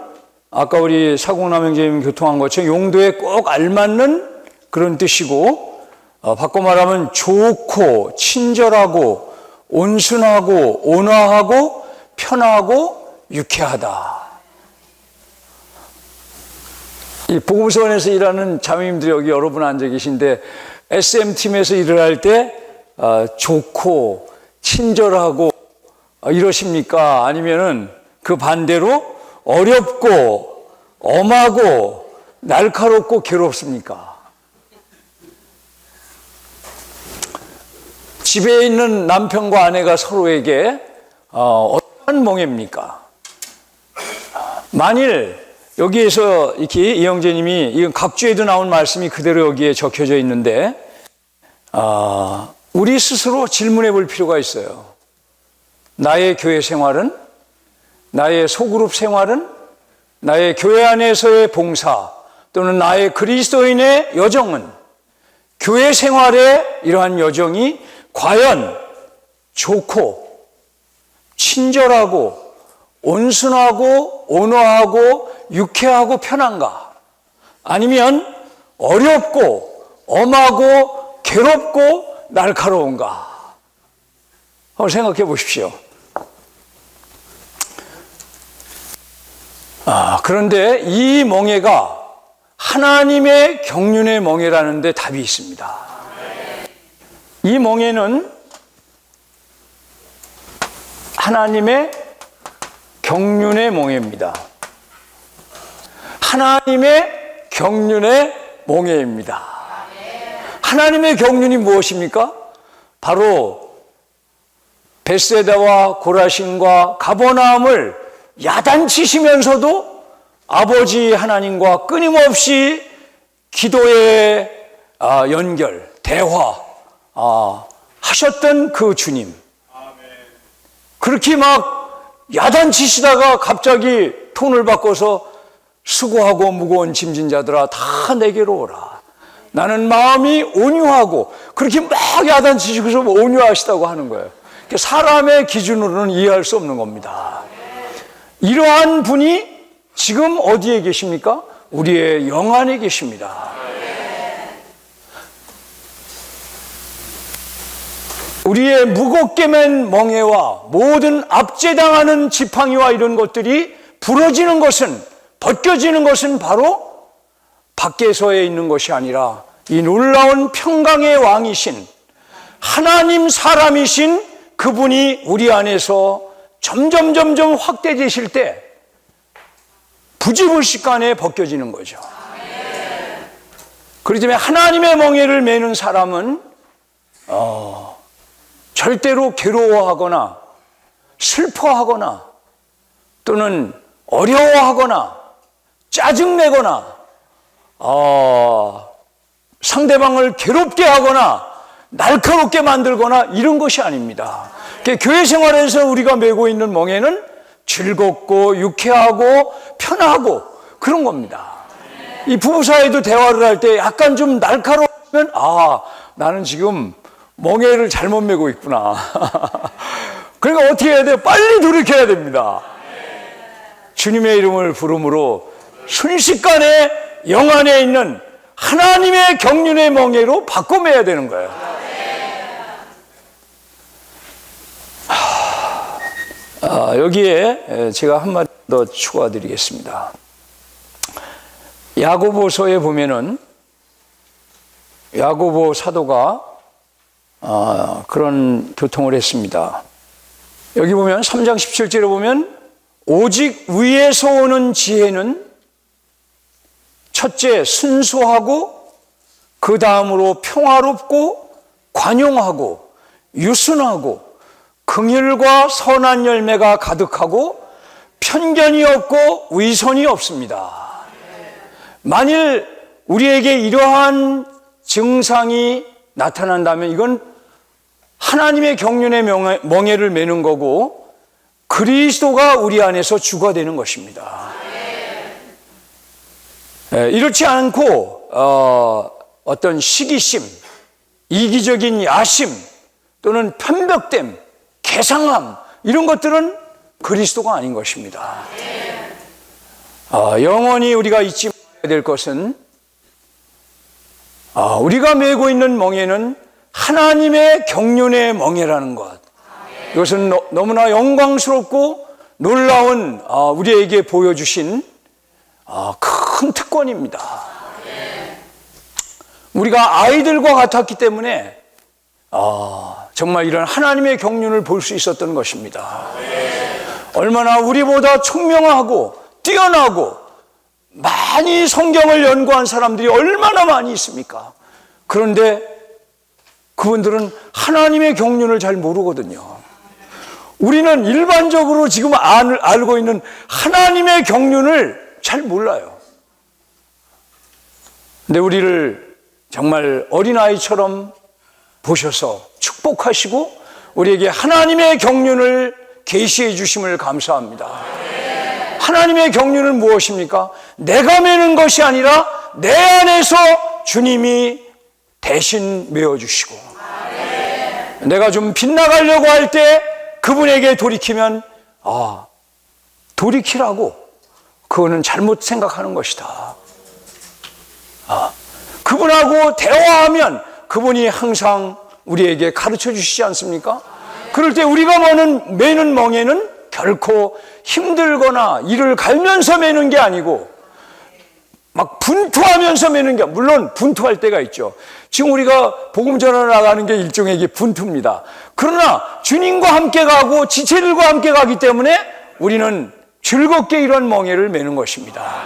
Speaker 5: 아까 우리 사공남형제님 교통한 것처럼 용도에 꼭 알맞는 그런 뜻이고, 바꿔 말하면 좋고 친절하고 온순하고 온화하고 편하고 유쾌하다. 이 복음서원에서 일하는 자매님들이 여기 여러분 앉아 계신데, SM팀에서 일을 할 때 좋고 친절하고 이러십니까? 아니면은 그 반대로 어렵고 엄하고 날카롭고 괴롭습니까? 집에 있는 남편과 아내가 서로에게 어떤 멍해입니까? 만일 여기에서 이렇게 이영재님이, 이건 각주에도 나온 말씀이 그대로 여기에 적혀져 있는데, 우리 스스로 질문해 볼 필요가 있어요. 나의 교회 생활은, 나의 소그룹 생활은, 나의 교회 안에서의 봉사 또는 나의 그리스도인의 여정은, 교회 생활의 이러한 여정이 과연 좋고 친절하고 온순하고 온화하고 유쾌하고 편한가? 아니면 어렵고 엄하고 괴롭고 날카로운가? 한번 생각해 보십시오. 그런데 이 멍에가 하나님의 경륜의 멍에라는 데 답이 있습니다. 이 멍에는 하나님의 경륜의 멍에입니다. 하나님의 경륜의 멍에입니다. 하나님의 경륜이 무엇입니까? 바로 벳세다와 고라신과 가버나움을 야단치시면서도 아버지 하나님과 끊임없이 기도의 연결, 대화 하셨던 그 주님. 그렇게 막 야단치시다가 갑자기 톤을 바꿔서 수고하고 무거운 짐진 자들아 다 내게로 오라. 나는 마음이 온유하고, 그렇게 막 야단치시고서 온유하시다고 하는 거예요. 사람의 기준으로는 이해할 수 없는 겁니다. 이러한 분이 지금 어디에 계십니까? 우리의 영 안에 계십니다. 우리의 무겁게 맨 멍에와 모든 압제당하는 지팡이와 이런 것들이 부러지는 것은, 벗겨지는 것은 바로 밖에서에 있는 것이 아니라 이 놀라운 평강의 왕이신 하나님 사람이신 그분이 우리 안에서 점점 확대되실 때 부지불식간에 벗겨지는 거죠. 그렇기 때문에 하나님의 멍에를 매는 사람은 절대로 괴로워하거나 슬퍼하거나 또는 어려워하거나 짜증내거나 상대방을 괴롭게 하거나 날카롭게 만들거나 이런 것이 아닙니다. 교회 생활에서 우리가 메고 있는 멍에는 즐겁고 유쾌하고 편하고 그런 겁니다. 이 부부 사이도 대화를 할 때 약간 좀 날카로우면 나는 지금 멍에를 잘못 메고 있구나. 그러니까 어떻게 해야 돼요? 빨리 돌이켜야 됩니다. 주님의 이름을 부름으로 순식간에 영 안에 있는 하나님의 경륜의 멍에로 바꿔매야 되는 거예요. 여기에 제가 한마디 더 추가드리겠습니다. 야고보서에 보면은 야고보 사도가 그런 교통을 했습니다. 여기 보면 3장 17절에 보면 오직 위에서 오는 지혜는 첫째 순수하고 그 다음으로 평화롭고 관용하고 유순하고 긍휼과 선한 열매가 가득하고 편견이 없고 위선이 없습니다. 만일 우리에게 이러한 증상이 나타난다면 이건 하나님의 경륜의 멍에를 매는 거고 그리스도가 우리 안에서 주가 되는 것입니다. 이렇지 않고 어떤 시기심, 이기적인 야심 또는 편벽됨, 개상함 이런 것들은 그리스도가 아닌 것입니다. 영원히 우리가 잊지 말아야 될 것은 우리가 메고 있는 멍에는 하나님의 경륜의 멍에라는 것. 이것은 너무나 영광스럽고 놀라운 우리에게 보여주신 큰 특권입니다. 우리가 아이들과 같았기 때문에 정말 이런 하나님의 경륜을 볼 수 있었던 것입니다. 얼마나 우리보다 총명하고 뛰어나고 많이 성경을 연구한 사람들이 얼마나 많이 있습니까? 그런데 그분들은 하나님의 경륜을 잘 모르거든요. 우리는 일반적으로 지금 알고 있는 하나님의 경륜을 잘 몰라요. 근데 우리를 정말 어린아이처럼 보셔서 축복하시고 우리에게 하나님의 경륜을 계시해 주심을 감사합니다. 하나님의 경륜은 무엇입니까? 내가 메는 것이 아니라 내 안에서 주님이 대신 메어주시고, 내가 좀 빗나가려고 할 때 그분에게 돌이키면 돌이키라고, 그거는 잘못 생각하는 것이다. 그분하고 대화하면 그분이 항상 우리에게 가르쳐 주시지 않습니까? 그럴 때 우리가 메는 멍에는 결코 힘들거나 이를 갈면서 메는 게 아니고 막 분투하면서 메는 게, 물론 분투할 때가 있죠. 지금 우리가 복음 전하러 나가는 게 일종의 분투입니다. 그러나 주님과 함께 가고 지체들과 함께 가기 때문에 우리는 즐겁게 이런 멍에를 메는 것입니다.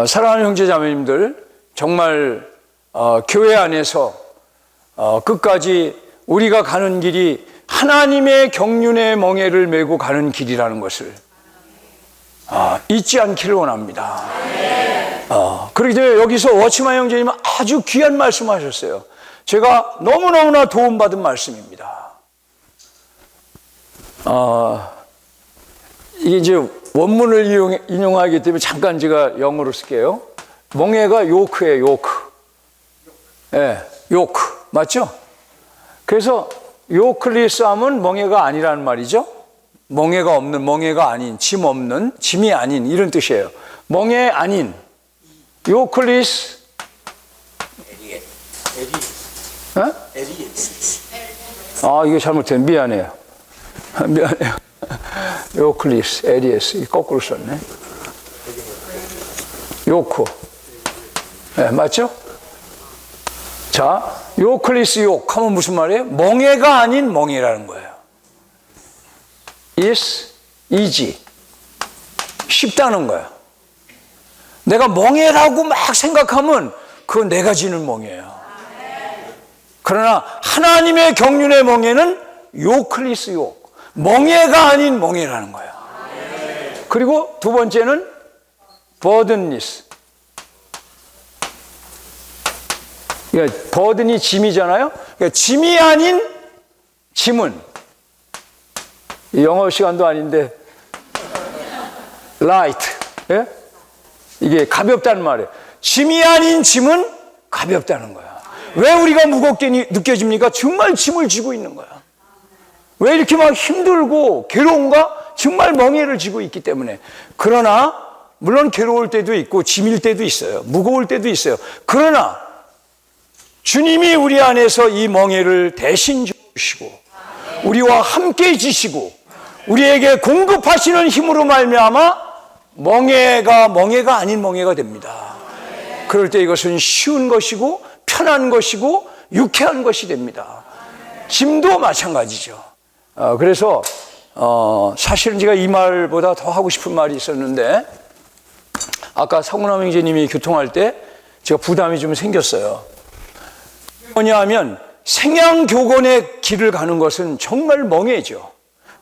Speaker 5: 사랑하는 형제 자매님들, 정말 교회 안에서 끝까지 우리가 가는 길이 하나님의 경륜의 멍에를 메고 가는 길이라는 것을 잊지 않기를 원합니다. 그렇기 때문에 여기서 워치만 형제님은 아주 귀한 말씀하셨어요. 제가 너무너무나 도움받은 말씀입니다. 이게 이제 원문을 인용하기 때문에 잠깐 제가 영어로 쓸게요. 멍에가 요크예요, 요크. 예, 요크. 맞죠? 그래서 요클리스 하면 멍에가 아니라는 말이죠. 멍에가 없는, 멍에가 아닌, 짐 없는, 짐이 아닌, 이런 뜻이에요. 멍에 아닌. 요클리스. 이거 잘못했네. 미안해요. 미안해요. 요클리스, 에리에스. 거꾸로 썼네. 요크. 네, 맞죠? 자, 요클리스 욕 하면 무슨 말이에요? 멍에가 아닌 멍이라는 거예요. is easy. 쉽다는 거예요. 내가 멍에라고 막 생각하면 그건 내가 지는 멍이에요. 그러나 하나님의 경륜의 멍에는 요클리스 욕. 멍에가 아닌 멍에라는 거예요. 그리고 두 번째는 burdenless. 그러니까 버든이 짐이잖아요. 그러니까 짐이 아닌 짐은, 영어 시간도 아닌데 light, 예? 이게 가볍다는 말이에요. 짐이 아닌 짐은 가볍다는 거야. 왜 우리가 무겁게 느껴집니까? 정말 짐을 지고 있는 거야. 왜 이렇게 막 힘들고 괴로운가? 정말 멍에를 지고 있기 때문에. 그러나 물론 괴로울 때도 있고 짐일 때도 있어요. 무거울 때도 있어요. 그러나 주님이 우리 안에서 이 멍에를 대신 주시고 우리와 함께 지시고 우리에게 공급하시는 힘으로 말미암아 멍에가 아닌 멍에가 됩니다. 그럴 때 이것은 쉬운 것이고 편한 것이고 유쾌한 것이 됩니다. 짐도 마찬가지죠. 그래서 사실은 제가 이 말보다 더 하고 싶은 말이 있었는데, 아까 성훈남 형제님이 교통할 때 제가 부담이 좀 생겼어요. 뭐냐 하면 생양교건의 길을 가는 것은 정말 멍해죠.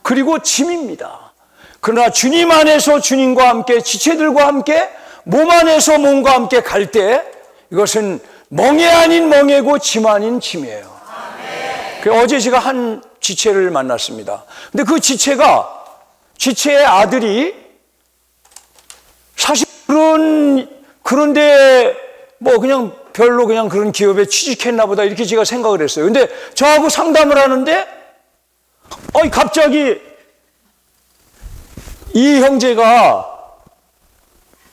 Speaker 5: 그리고 짐입니다. 그러나 주님 안에서 주님과 함께, 지체들과 함께, 몸 안에서 몸과 함께 갈 때 이것은 멍해 아닌 멍해고 짐 아닌 짐이에요. 어제 제가 한 지체를 만났습니다. 근데 그 지체의 아들이 사실 그런데 뭐 그냥 별로 그냥 그런 기업에 취직했나 보다 이렇게 제가 생각을 했어요. 근데 저하고 상담을 하는데 갑자기 이 형제가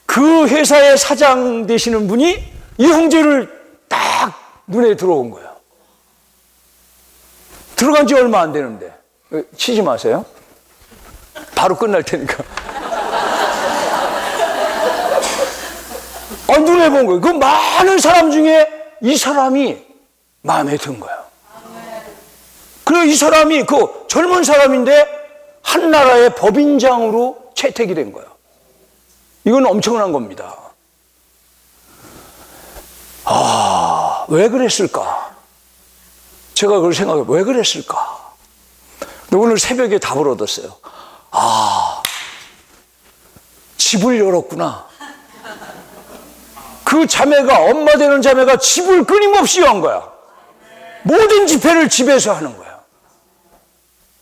Speaker 5: 그 회사의 사장 되시는 분이 이 형제를 딱 눈에 들어온 거예요. 들어간 지 얼마 안 되는데. 치지 마세요. 바로 끝날 테니까. 눈에 본 거예요. 그 많은 사람 중에 이 사람이 마음에 든 거예요. 그리고 이 사람이 그 젊은 사람인데 한 나라의 법인장으로 채택이 된 거예요. 이건 엄청난 겁니다. 왜 그랬을까? 제가 그걸 생각해, 왜 그랬을까? 근데 오늘 새벽에 답을 얻었어요. 집을 열었구나. 그 자매가, 엄마 되는 자매가 집을 끊임없이 연 거야. 모든 집회를 집에서 하는 거야.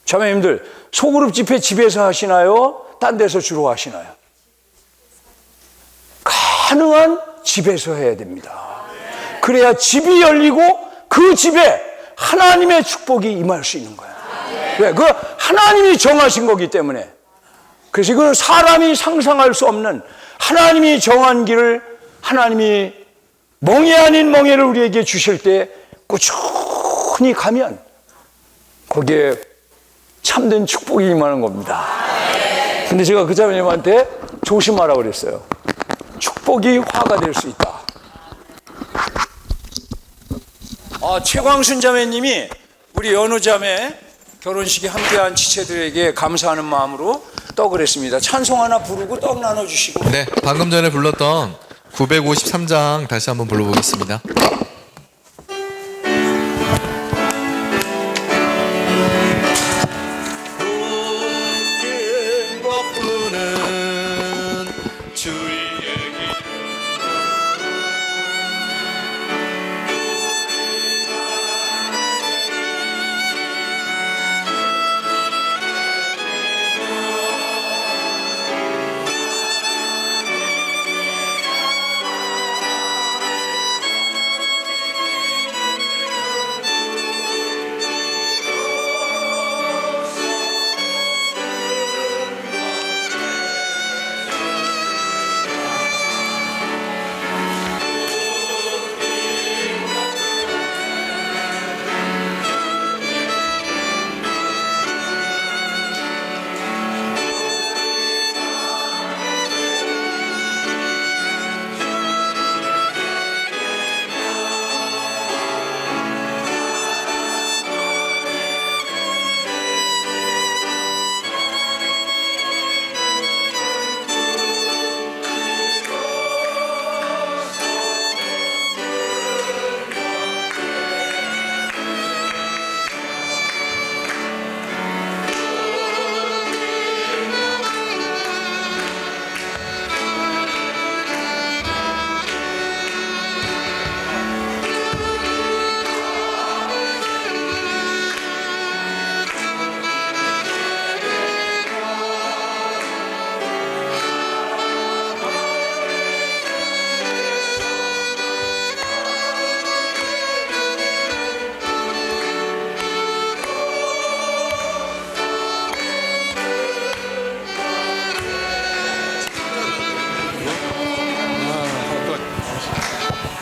Speaker 5: 자매님들, 소그룹 집회 집에서 하시나요? 딴 데서 주로 하시나요? 가능한 집에서 해야 됩니다. 그래야 집이 열리고 그 집에 하나님의 축복이 임할 수 있는 거예요. 왜? 그 하나님이 정하신 거기 때문에. 그래서 이거는 사람이 상상할 수 없는 하나님이 정한 길을 하나님이 멍에 아닌 멍에를 우리에게 주실 때 꾸준히 가면 거기에 참된 축복이 임하는 겁니다. 근데 제가 그 자매님한테 조심하라고 그랬어요. 축복이 화가 될 수 있다. 최광순 자매님이 우리 연우 자매 결혼식에 함께한 지체들에게 감사하는 마음으로 떡을 했습니다. 찬송 하나 부르고 떡 나눠주시고.
Speaker 4: 네, 방금 전에 불렀던 953장 다시 한번 불러보겠습니다.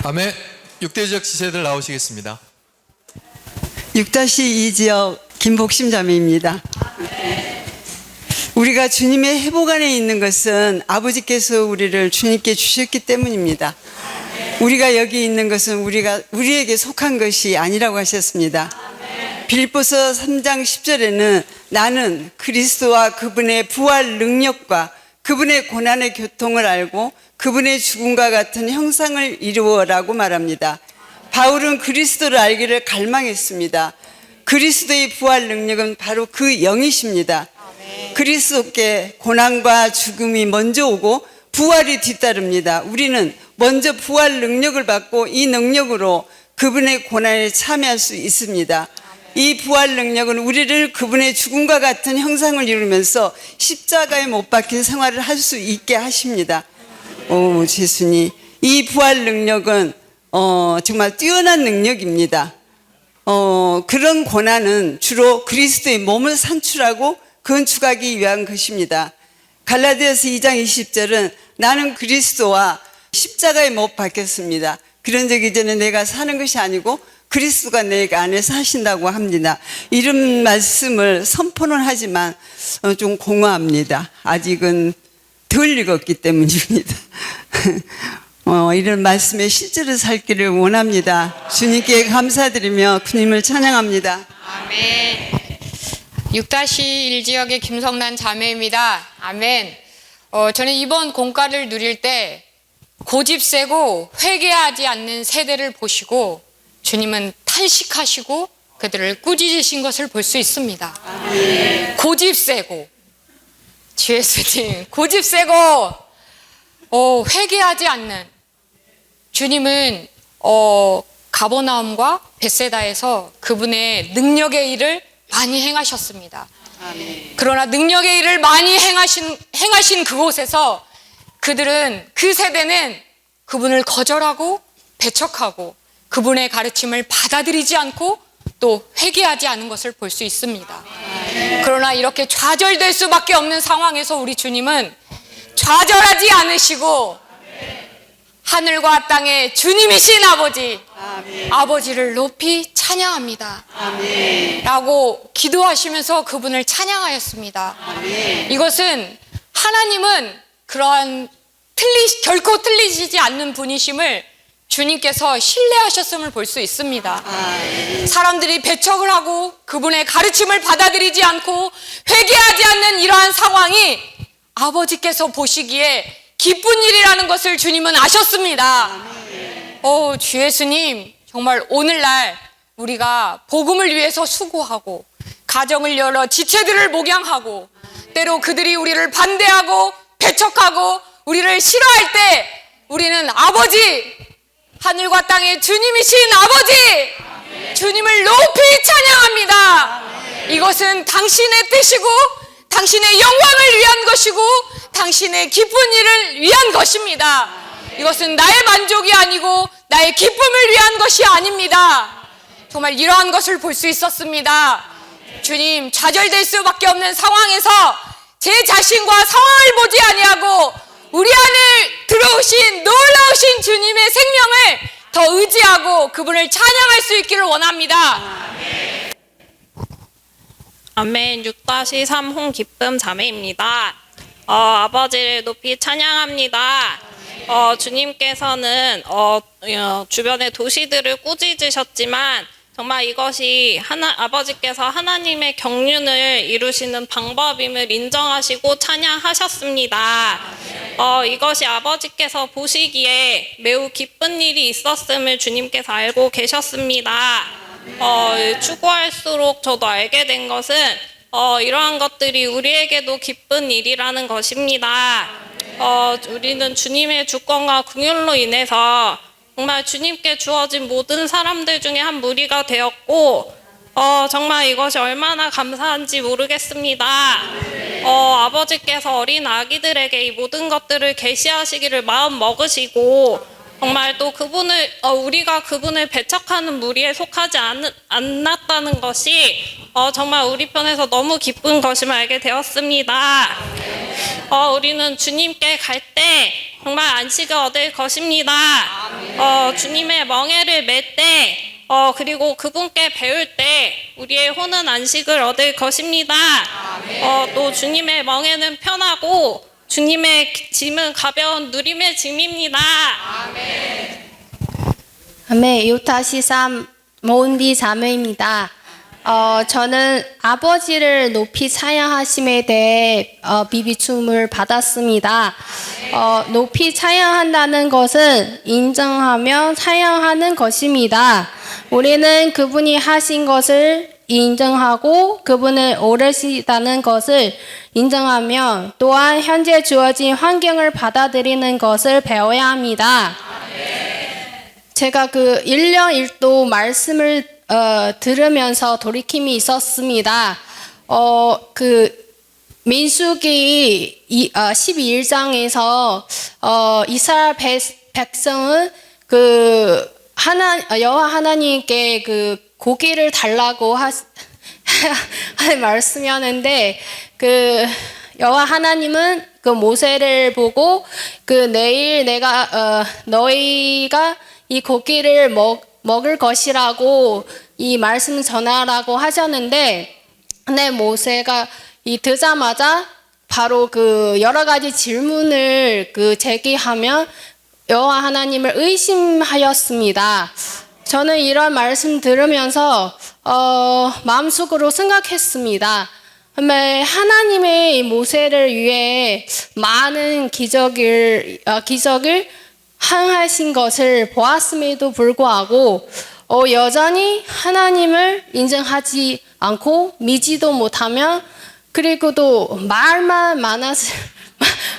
Speaker 4: 다음에 6대 지역 지체들 나오시겠습니다.
Speaker 6: 6-2 지역 김복심 자매입니다. 우리가 주님의 회복 안에 있는 것은 아버지께서 우리를 주님께 주셨기 때문입니다. 우리가 여기 있는 것은 우리에게 속한 것이 아니라고 하셨습니다. 빌립보서 3장 10절에는 나는 그리스도와 그분의 부활 능력과 그분의 고난의 교통을 알고 그분의 죽음과 같은 형상을 이루어라고 말합니다. 바울은 그리스도를 알기를 갈망했습니다. 그리스도의 부활 능력은 바로 그 영이십니다. 그리스도께 고난과 죽음이 먼저 오고 부활이 뒤따릅니다. 우리는 먼저 부활 능력을 받고 이 능력으로 그분의 고난에 참여할 수 있습니다. 이 부활 능력은 우리를 그분의 죽음과 같은 형상을 이루면서 십자가에 못 박힌 생활을 할 수 있게 하십니다. 오, 예수님, 이 부활 능력은 정말 뛰어난 능력입니다. 그런 고난은 주로 그리스도의 몸을 산출하고 건축하기 위한 것입니다. 갈라디아서 2장 20절은 나는 그리스도와 십자가에 못 박혔습니다. 그런 적이 전에 내가 사는 것이 아니고 그리스도가 내 안에서 하신다고 합니다. 이런 말씀을 선포는 하지만 좀 공허합니다. 아직은 덜 읽었기 때문입니다. 이런 말씀에 실제로 살기를 원합니다. 주님께 감사드리며 주님을 찬양합니다.
Speaker 7: 아멘. 6-1 지역의 김성란 자매입니다. 아멘. 저는 이번 공과를 누릴 때 고집 세고 회개하지 않는 세대를 보시고 주님은 탄식하시고 그들을 꾸짖으신 것을 볼 수 있습니다. 아멘. 고집 세고, 주예수님, 고집 세고 회개하지 않는 주님은 가버나움과 벳세다에서 그분의 능력의 일을 많이 행하셨습니다. 아멘. 그러나 능력의 일을 많이 행하신 그곳에서 그들은, 그 세대는 그분을 거절하고 배척하고 그분의 가르침을 받아들이지 않고 또 회개하지 않은 것을 볼 수 있습니다. 아멘. 그러나 이렇게 좌절될 수밖에 없는 상황에서 우리 주님은 좌절하지 않으시고 하늘과 땅의 주님이신 아버지, 아멘. 아버지를 높이 찬양합니다. 아멘. 라고 기도하시면서 그분을 찬양하였습니다. 아멘. 이것은 하나님은 그러한 결코 틀리시지 않는 분이심을 주님께서 신뢰하셨음을 볼 수 있습니다. 아멘. 사람들이 배척을 하고 그분의 가르침을 받아들이지 않고 회개하지 않는 이러한 상황이 아버지께서 보시기에 기쁜 일이라는 것을 주님은 아셨습니다. 주 예수님, 정말 오늘날 우리가 복음을 위해서 수고하고 가정을 열어 지체들을 목양하고 때로 그들이 우리를 반대하고 배척하고 우리를 싫어할 때 우리는 아버지, 하늘과 땅의 주님이신 아버지, 주님을 높이 찬양합니다. 이것은 당신의 뜻이고 당신의 영광을 위한 것이고 당신의 기쁜 일을 위한 것입니다. 이것은 나의 만족이 아니고 나의 기쁨을 위한 것이 아닙니다. 정말 이러한 것을 볼 수 있었습니다. 주님, 좌절될 수밖에 없는 상황에서 제 자신과 상황을 보지 아니하고 우리 안에 들어오신 놀라우신 주님의 생명을 더 의지하고 그분을 찬양할 수 있기를 원합니다.
Speaker 8: 아멘. 6-3 홍기쁨 자매입니다. 아버지를 높이 찬양합니다. 주님께서는 주변의 도시들을 꾸짖으셨지만 정말 이것이 아버지께서 하나님의 경륜을 이루시는 방법임을 인정하시고 찬양하셨습니다. 이것이 아버지께서 보시기에 매우 기쁜 일이 있었음을 주님께서 알고 계셨습니다. 추구할수록 저도 알게 된 것은 이러한 것들이 우리에게도 기쁜 일이라는 것입니다. 우리는 주님의 주권과 긍휼로 인해서 정말 주님께 주어진 모든 사람들 중에 한 무리가 되었고 정말 이것이 얼마나 감사한지 모르겠습니다. 아버지께서 어린 아기들에게 이 모든 것들을 계시하시기를 마음 먹으시고 정말 또 우리가 그분을 배척하는 무리에 속하지 않았다는 것이 정말 우리 편에서 너무 기쁜 것임을 알게 되었습니다. 우리는 주님께 갈 때 정말 안식을 얻을 것입니다. 주님의 멍에를 맬 때 그리고 그분께 배울 때 우리의 혼은 안식을 얻을 것입니다. 또 주님의 멍에는 편하고 주님의 짐은 가벼운 누림의 짐입니다.
Speaker 9: 아멘. 6-3 모은디 자매입니다. 저는 아버지를 높이 찬양하심에 대해 비비춤을 받았습니다. 높이 찬양한다는 것은 인정하며 찬양하는 것입니다. 우리는 그분이 하신 것을 인정하고 그분을 오르시다는 것을 인정하며 또한 현재 주어진 환경을 받아들이는 것을 배워야 합니다. 제가 그 1년 1도 말씀을 들으면서 돌이킴이 있었습니다. 민수기 12장에서 이스라엘 백성은 여호와 하나님께 고기를 달라고 하는 말씀이었는데 여호와 하나님은 그 모세를 보고 그 내일 내가 너희가 이 고기를 먹을 것이라고 이 말씀 전하라고 하셨는데, 근데 모세가 이 듣자마자 바로 그 여러 가지 질문을 그 제기하며 여호와 하나님을 의심하였습니다. 저는 이런 말씀 들으면서 마음속으로 생각했습니다. 정말 하나님의 모세를 위해 많은 기적을 행하신 것을 보았음에도 불구하고 여전히 하나님을 인정하지 않고 믿지도 못하며, 그리고 또 말만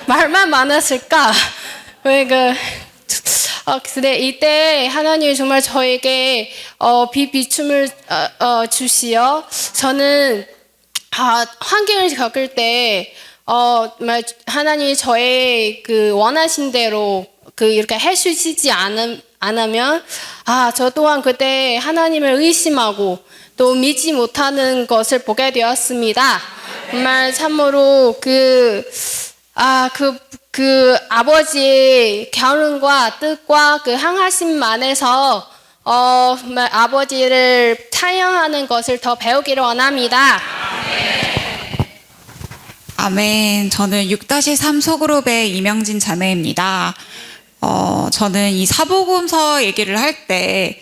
Speaker 9: 많았을까? 근데 이때 하나님이 정말 저에게 비춤을 주시어 저는 환경을 겪을 때 정말 하나님이 저의 그 원하신 대로 이렇게 해주시지 않으면 저 또한 그때 하나님을 의심하고 또 믿지 못하는 것을 보게 되었습니다. 정말 참으로 그 아버지의 결론과 뜻과 그 향하심 안에서 정말 아버지를 찬양하는 것을 더 배우기를 원합니다.
Speaker 10: 아멘. 저는 6-3 소그룹의 이명진 자매입니다. 저는 이 사복음서 얘기를 할 때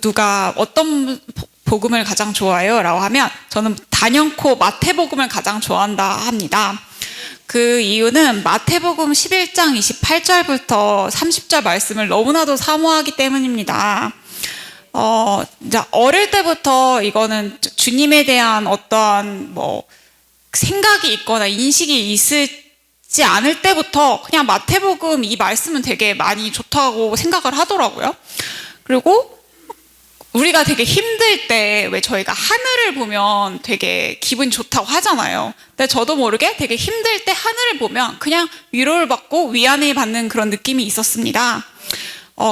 Speaker 10: 누가 어떤 복음을 가장 좋아해요? 라고 하면 저는 단연코 마태복음을 가장 좋아한다 합니다. 그 이유는 마태복음 11장 28절부터 30절 말씀을 너무나도 사모하기 때문입니다. 이제 어릴 때부터 이거는 주님에 대한 어떠한 생각이 있거나 인식이 있지 않을 때부터 그냥 마태복음 이 말씀은 되게 많이 좋다고 생각을 하더라고요. 그리고 우리가 되게 힘들 때 왜 저희가 하늘을 보면 되게 기분 좋다고 하잖아요. 근데 저도 모르게 되게 힘들 때 하늘을 보면 그냥 위로를 받고 위안을 받는 그런 느낌이 있었습니다.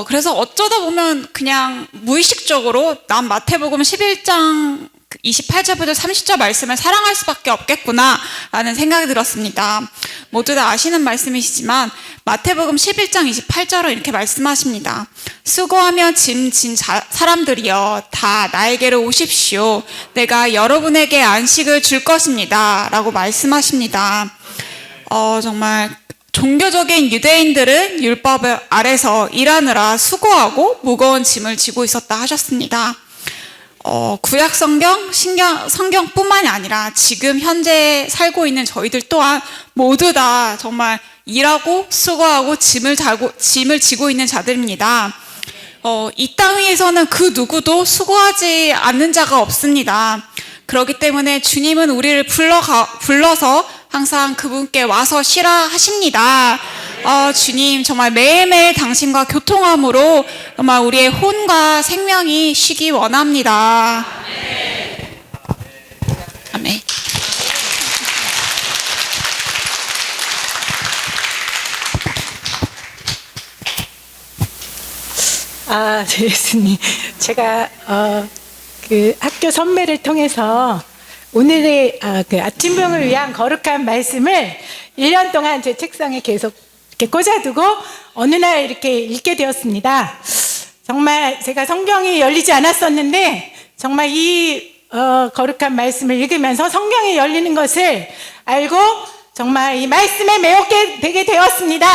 Speaker 10: 그래서 어쩌다 보면 그냥 무의식적으로 난 마태복음 11장 28절부터 30절 말씀을 사랑할 수밖에 없겠구나 라는 생각이 들었습니다. 모두 다 아시는 말씀이시지만 마태복음 11장 28절은 이렇게 말씀하십니다. 수고하며 짐 진 사람들이여 다 나에게로 오십시오. 내가 여러분에게 안식을 줄 것입니다 라고 말씀하십니다. 정말 종교적인 유대인들은 율법 아래서 일하느라 수고하고 무거운 짐을 지고 있었다 하셨습니다. 구약 성경뿐만이 아니라 지금 현재 살고 있는 저희들 또한 모두 다 정말 일하고 수고하고 짐을 지고 있는 자들입니다. 이 땅 위에서는 그 누구도 수고하지 않는 자가 없습니다. 그렇기 때문에 주님은 우리를 불러서 항상 그분께 와서 쉬라 하십니다. 주님 정말 매일매일 당신과 교통함으로 정말 우리의 혼과 생명이 쉬기 원합니다. 아멘.
Speaker 11: 네, 예수님. 제가 그 학교 선배를 통해서 오늘의 그 아침병을 위한 거룩한 말씀을 1년 동안 제 책상에 계속 이렇게 꽂아두고 어느 날 이렇게 읽게 되었습니다. 정말 제가 성경이 열리지 않았었는데 정말 이 거룩한 말씀을 읽으면서 성경이 열리는 것을 알고 정말 이 말씀에 매혹게 되게 되었습니다.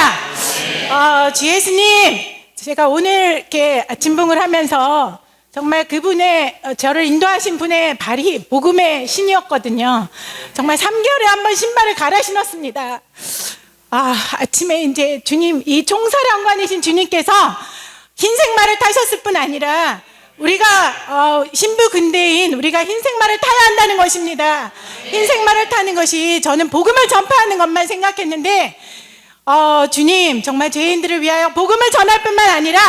Speaker 11: 주 예수님, 제가 오늘 이렇게 아침봉을 하면서 정말 그분의 저를 인도하신 분의 발이 복음의 신이었거든요. 정말 3개월에 한 번 신발을 갈아 신었습니다. 아침에 이제 주님, 이 총사령관이신 주님께서 흰색 말을 타셨을 뿐 아니라 우리가 신부 근대인 우리가 흰색 말을 타야 한다는 것입니다. 흰색 말을 타는 것이 저는 복음을 전파하는 것만 생각했는데 주님 정말 죄인들을 위하여 복음을 전할 뿐만 아니라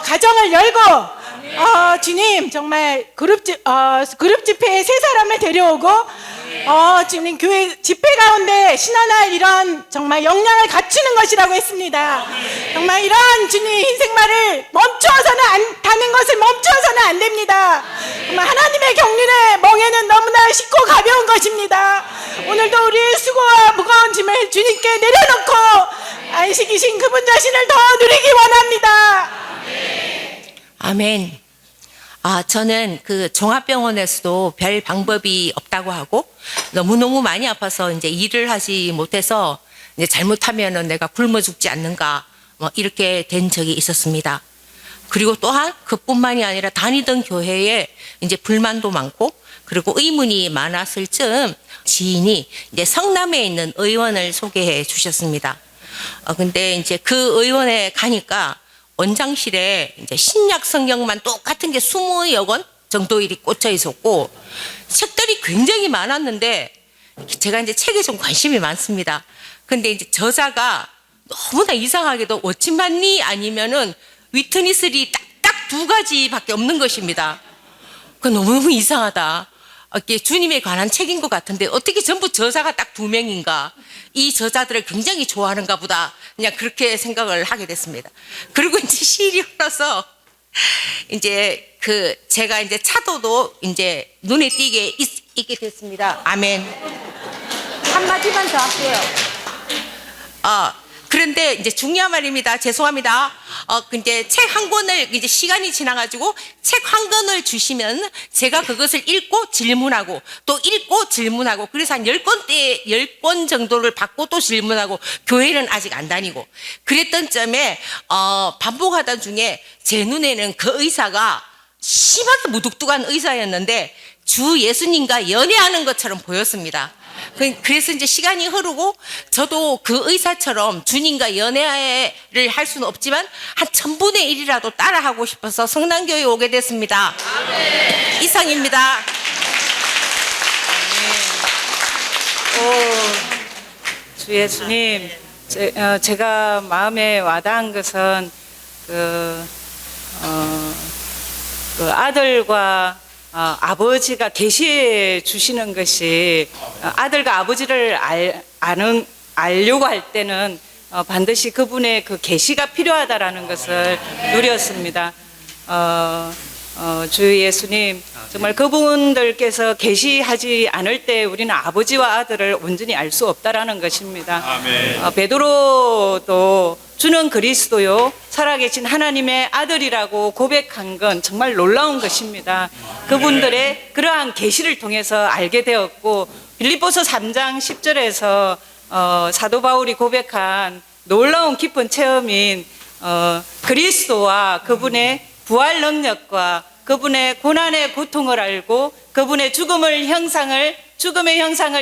Speaker 11: 가정을 열고 주님 정말 그룹 집회에 3사람을 데려오고 주님 교회 집회 가운데 신원할 이런 정말 역량을 갖추는 것이라고 했습니다. 정말 이러한 주님 흰색말을 타는 것을 멈추어서는 안 됩니다. 정말 하나님의 경륜의 멍에는 너무나 쉽고 가벼운 것입니다. 오늘도 우리의 수고와 무거운 짐을 주님께 내려놓고 안식이신 그분 자신을 더 누리기 원합니다.
Speaker 12: 아멘. 저는 그 종합병원에서도 별 방법이 없다고 하고 너무너무 많이 아파서 이제 일을 하지 못해서 이제 잘못하면은 내가 굶어 죽지 않는가 뭐 이렇게 된 적이 있었습니다. 그리고 또한 그뿐만이 아니라 다니던 교회에 이제 불만도 많고 그리고 의문이 많았을 즈음 지인이 이제 성남에 있는 의원을 소개해 주셨습니다. 근데 이제 그 의원에 가니까 원장실에 이제 신약 성경만 똑같은 게 20여 권 정도 일이 꽂혀 있었고 책들이 굉장히 많았는데 제가 이제 책에 좀 관심이 많습니다. 근데 이제 저자가 너무나 이상하게도 워치만리 아니면은 위트니스리 딱 두 가지밖에 없는 것입니다. 그 너무너무 이상하다. 이게 주님에 관한 책인 것 같은데 어떻게 전부 저자가 딱 2명인가? 이 저자들을 굉장히 좋아하는가 보다. 그냥 그렇게 생각을 하게 됐습니다. 그리고 이제 시일이 흘러서 이제 제가 이제 차도도 이제 눈에 띄게 있게 됐습니다. 아멘. 한마디만 더 할게요. 그런데 이제 중요한 말입니다. 죄송합니다. 근데 책 한 권을 이제 시간이 지나가지고 책 한 권을 주시면 제가 그것을 읽고 질문하고 또 읽고 질문하고 그래서 한 10권 정도를 받고 또 질문하고 교회는 아직 안 다니고 그랬던 점에 반복하던 중에 제 눈에는 그 의사가 심하게 무뚝뚝한 의사였는데 주 예수님과 연애하는 것처럼 보였습니다. 그래서 이제 시간이 흐르고 저도 그 의사처럼 주님과 연애를 할 수는 없지만 한 1000분의 1이라도 따라하고 싶어서 성남교회에 오게 됐습니다. 아멘. 이상입니다.
Speaker 13: 주 예수님, 제가 마음에 와닿은 것은 그 아들과 아버지가 계시해 주시는 것이 아들과 아버지를 알려고 할 때는 반드시 그분의 그 계시가 필요하다라는 것을 누렸습니다. 주 예수님, 정말 그분들께서 계시하지 않을 때 우리는 아버지와 아들을 온전히 알 수 없다라는 것입니다. 아멘. 베드로도 주는 그리스도요 살아계신 하나님의 아들이라고 고백한 건 정말 놀라운 것입니다. 그분들의 그러한 계시를 통해서 알게 되었고 빌립보서 3장 10절에서 사도 바울이 고백한 놀라운 깊은 체험인 그리스도와 그분의 부활 능력과 그분의 고난의 고통을 알고 그분의 죽음의 형상을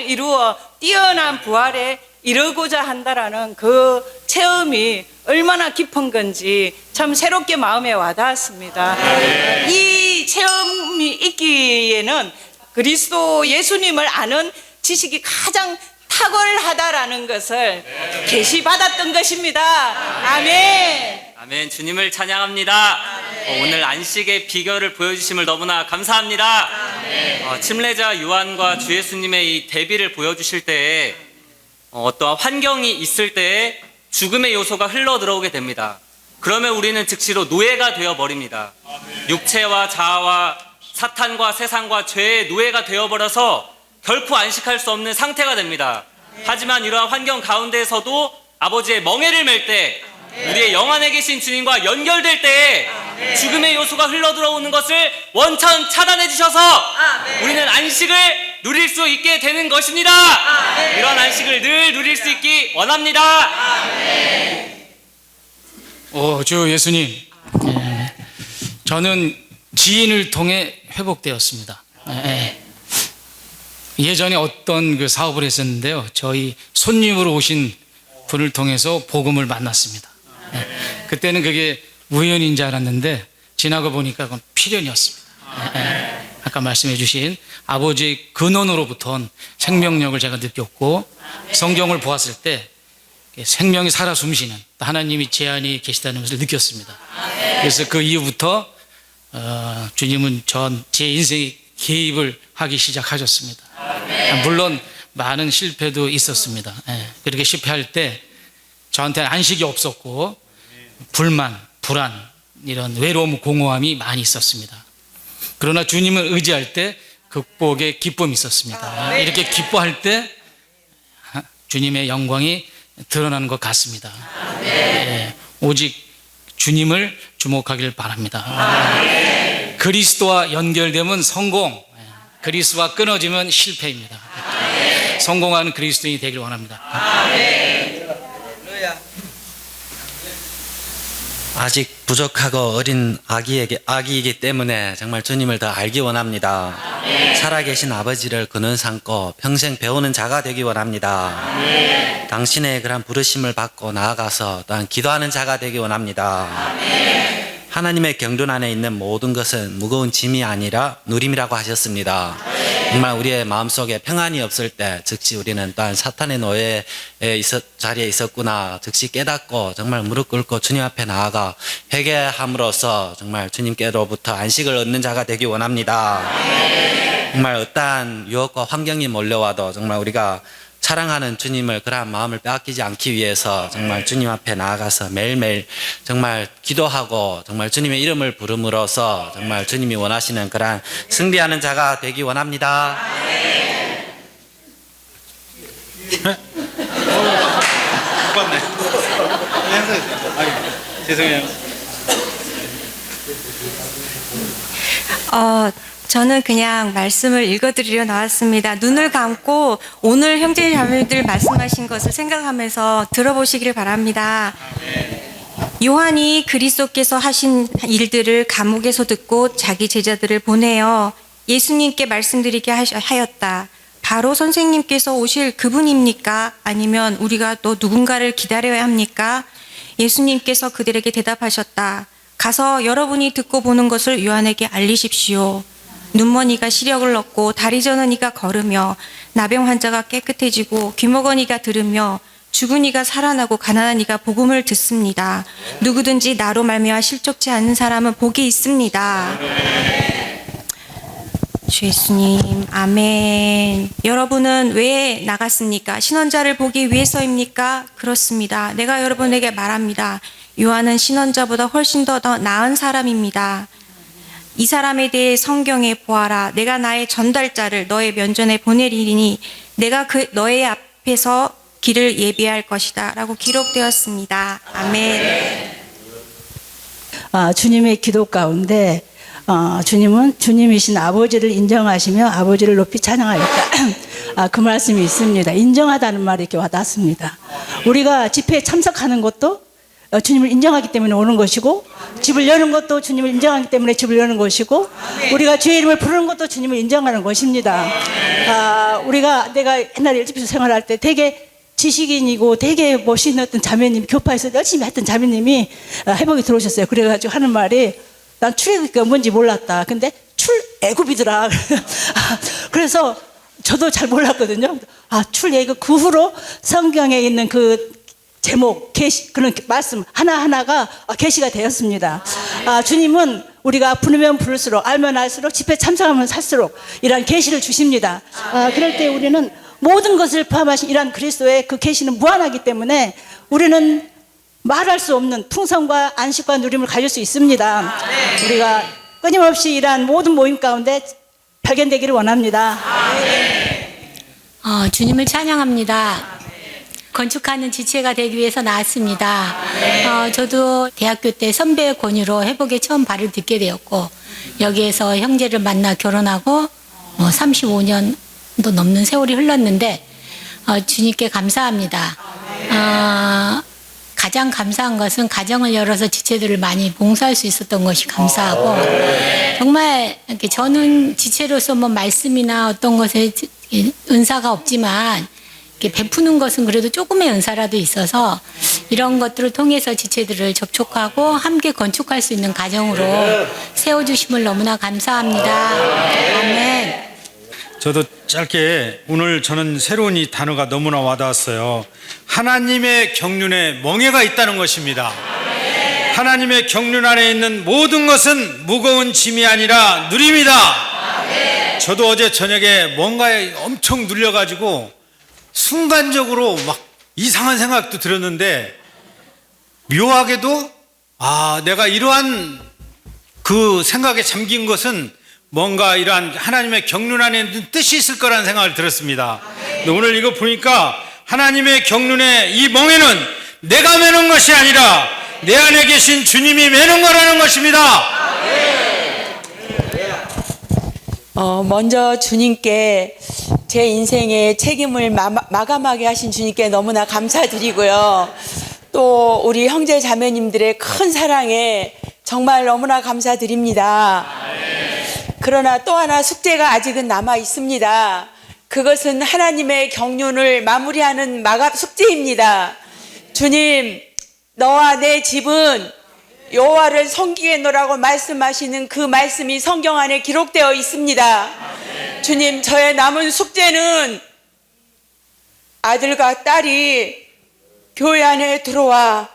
Speaker 13: 이루어 뛰어난 부활에 이르고자 한다라는 그 체험이 얼마나 깊은 건지 참 새롭게 마음에 와닿았습니다. 이 체험이 있기에는 그리스도 예수님을 아는 지식이 가장 탁월하다라는 것을 계시받았던 것입니다. 아멘.
Speaker 14: 아멘. 주님을 찬양합니다. 오늘 안식의 비결을 보여주심을 너무나 감사합니다. 침례자 요한과 주 예수님의 이 대비를 보여주실 때에 어떠한 환경이 있을 때에 죽음의 요소가 흘러 들어오게 됩니다. 그러면 우리는 즉시로 노예가 되어버립니다. 육체와 자아와 사탄과 세상과 죄의 노예가 되어버려서 결코 안식할 수 없는 상태가 됩니다. 하지만 이러한 환경 가운데에서도 아버지의 멍에를 맬 때 우리의 영 안에 계신 주님과 연결될 때에 죽음의 요소가 흘러들어오는 것을 원천 차단해 주셔서 우리는 안식을 누릴 수 있게 되는 것입니다. 이런 안식을 늘 누릴 수 있기 원합니다.
Speaker 15: 주 예수님, 저는 지인을 통해 회복되었습니다. 예전에 어떤 그 사업을 했었는데요, 저희 손님으로 오신 분을 통해서 복음을 만났습니다. 그때는 그게 우연인 줄 알았는데 지나고 보니까 그건 필연이었습니다. 아까 말씀해 주신 아버지의 근원으로부터 생명력을 제가 느꼈고 성경을 보았을 때 생명이 살아 숨쉬는 하나님이 제 안에 계시다는 것을 느꼈습니다. 그래서 그 이후부터 주님은 제 인생에 개입을 하기 시작하셨습니다. 물론 많은 실패도 있었습니다. 그렇게 실패할 때 저한테는 안식이 없었고 불만, 불안, 이런 외로움, 공허함이 많이 있었습니다. 그러나 주님을 의지할 때 극복의 기쁨이 있었습니다. 이렇게 기뻐할 때 주님의 영광이 드러나는 것 같습니다. 예, 오직 주님을 주목하길 바랍니다. 그리스도와 연결되면 성공, 그리스도와 끊어지면 실패입니다. 성공하는 그리스도인이 되길 원합니다.
Speaker 16: 아직 부족하고 어린 아기이기 때문에 정말 주님을 더 알기 원합니다. 살아계신 아버지를 근원 삼고 평생 배우는 자가 되기 원합니다. 당신의 그런 부르심을 받고 나아가서 또한 기도하는 자가 되기 원합니다. 하나님의 경륜 안에 있는 모든 것은 무거운 짐이 아니라 누림이라고 하셨습니다. 정말 우리의 마음속에 평안이 없을 때 즉시 우리는 또한 사탄의 노예의 자리에 있었구나 즉시 깨닫고 정말 무릎 꿇고 주님 앞에 나아가 회개함으로써 정말 주님께로부터 안식을 얻는 자가 되기 원합니다. 정말 어떠한 유혹과 환경이 몰려와도 정말 우리가 사랑하는 주님을 그러한 마음을 빼앗기지 않기 위해서 정말 주님 앞에 나아가서 매일매일 정말 기도하고 정말 주님의 이름을 부름으로써 정말 주님이 원하시는 그러한 승리하는 자가 되기 원합니다.
Speaker 14: 죄송해요.
Speaker 17: 저는 그냥 말씀을 읽어드리려 나왔습니다. 눈을 감고 오늘 형제 자매들 말씀하신 것을 생각하면서 들어보시길 바랍니다. 요한이 그리스도께서 하신 일들을 감옥에서 듣고 자기 제자들을 보내어 예수님께 말씀드리게 하였다. 바로 선생님께서 오실 그분입니까? 아니면 우리가 또 누군가를 기다려야 합니까? 예수님께서 그들에게 대답하셨다. 가서 여러분이 듣고 보는 것을 요한에게 알리십시오. 눈먼이가 시력을 얻고 다리 저는 이가 걸으며 나병 환자가 깨끗해지고 귀먹은 이가 들으며 죽은 이가 살아나고 가난한 이가 복음을 듣습니다. 누구든지 나로 말미암아 실족지 않는 사람은 복이 있습니다. 주 예수님, 아멘. 여러분은 왜 나갔습니까? 신원자를 보기 위해서입니까? 그렇습니다. 내가 여러분에게 말합니다. 요한은 신원자보다 훨씬 더 나은 사람입니다. 이 사람에 대해 성경에 보아라. 내가 나의 전달자를 너의 면전에 보내리니 내가 너의 앞에서 길을 예비할 것이다 라고 기록되었습니다. 아멘.
Speaker 18: 주님의 기도 가운데 주님은 주님이신 아버지를 인정하시며 아버지를 높이 찬양하였다. 그 말씀이 있습니다. 인정하다는 말이 이렇게 와닿습니다. 우리가 집회에 참석하는 것도 주님을 인정하기 때문에 오는 것이고, 집을 여는 것도 주님을 인정하기 때문에 집을 여는 것이고, 우리가 주의 이름을 부르는 것도 주님을 인정하는 것입니다. 내가 옛날에 일집에서 생활할 때 되게 지식인이고 되게 멋있는 어떤 자매님, 교파에서 열심히 했던 자매님이 회복이 들어오셨어요. 그래가지고 하는 말이, 난 출애굽기가 뭔지 몰랐다. 근데 출애굽이더라. 그래서 저도 잘 몰랐거든요. 출애굽 그 후로 성경에 있는 그 제목, 계시, 그런 말씀 하나하나가 계시가 되었습니다. 주님은 우리가 부르면 부를수록, 알면 알수록, 집회 참석하면 살수록 이러한 계시를 주십니다. 그럴 때 우리는 모든 것을 포함하신 이러한 그리스도의 그 계시는 무한하기 때문에 우리는 말할 수 없는 풍성과 안식과 누림을 가질 수 있습니다. 우리가 끊임없이 이러한 모든 모임 가운데 발견되기를 원합니다.
Speaker 19: 주님을 찬양합니다. 건축하는 지체가 되기 위해서 나왔습니다. 저도 대학교 때 선배의 권유로 회복에 처음 발을 딛게 되었고, 여기에서 형제를 만나 결혼하고 35년도 넘는 세월이 흘렀는데 주님께 감사합니다. 가장 감사한 것은 가정을 열어서 지체들을 많이 봉사할 수 있었던 것이 감사하고, 정말 이렇게 저는 지체로서 뭐 말씀이나 어떤 것에 은사가 없지만 이렇게 베푸는 것은 그래도 조금의 은사라도 있어서 이런 것들을 통해서 지체들을 접촉하고 함께 건축할 수 있는 가정으로 세워주심을 너무나 감사합니다. 아멘.
Speaker 20: 저도 짧게 오늘 저는 새로운 이 단어가 너무나 와닿았어요. 하나님의 경륜에 멍에가 있다는 것입니다. 하나님의 경륜 안에 있는 모든 것은 무거운 짐이 아니라 누림이다. 저도 어제 저녁에 뭔가에 엄청 눌려가지고 순간적으로 막 이상한 생각도 들었는데, 묘하게도 내가 이러한 그 생각에 잠긴 것은 뭔가 이러한 하나님의 경륜 안에 뜻이 있을 거라는 생각을 들었습니다. 근데 오늘 이거 보니까 하나님의 경륜의 이 멍에는 내가 매는 것이 아니라 내 안에 계신 주님이 매는 거라는 것입니다.
Speaker 21: 먼저 주님께 제 인생의 책임을 마감하게 하신 주님께 너무나 감사드리고요. 또 우리 형제 자매님들의 큰 사랑에 정말 너무나 감사드립니다. 그러나 또 하나 숙제가 아직은 남아 있습니다. 그것은 하나님의 경륜을 마무리하는 마감 숙제입니다. 주님, 너와 내 집은 여호와를 섬기겠노라고 말씀하시는 그 말씀이 성경 안에 기록되어 있습니다. 주님, 저의 남은 숙제는 아들과 딸이 교회 안에 들어와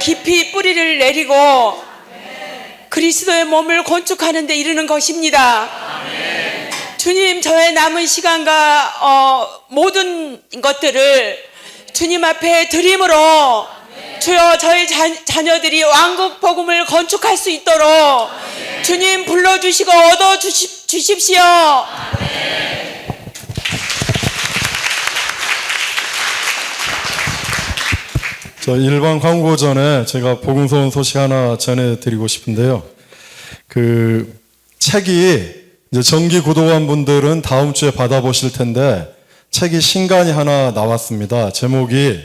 Speaker 21: 깊이 뿌리를 내리고 그리스도의 몸을 건축하는 데 이르는 것입니다. 주님, 저의 남은 시간과 모든 것들을 주님 앞에 드림으로 주여 저희 자녀들이 왕국 복음을 건축할 수 있도록 주님 불러주시고 얻어주십시오.
Speaker 2: 저 일반 광고 전에 제가 복음소원 소식 하나 전해드리고 싶은데요. 그 책이 이제 정기 구독한 분들은 다음 주에 받아보실 텐데 책이 신간이 하나 나왔습니다. 제목이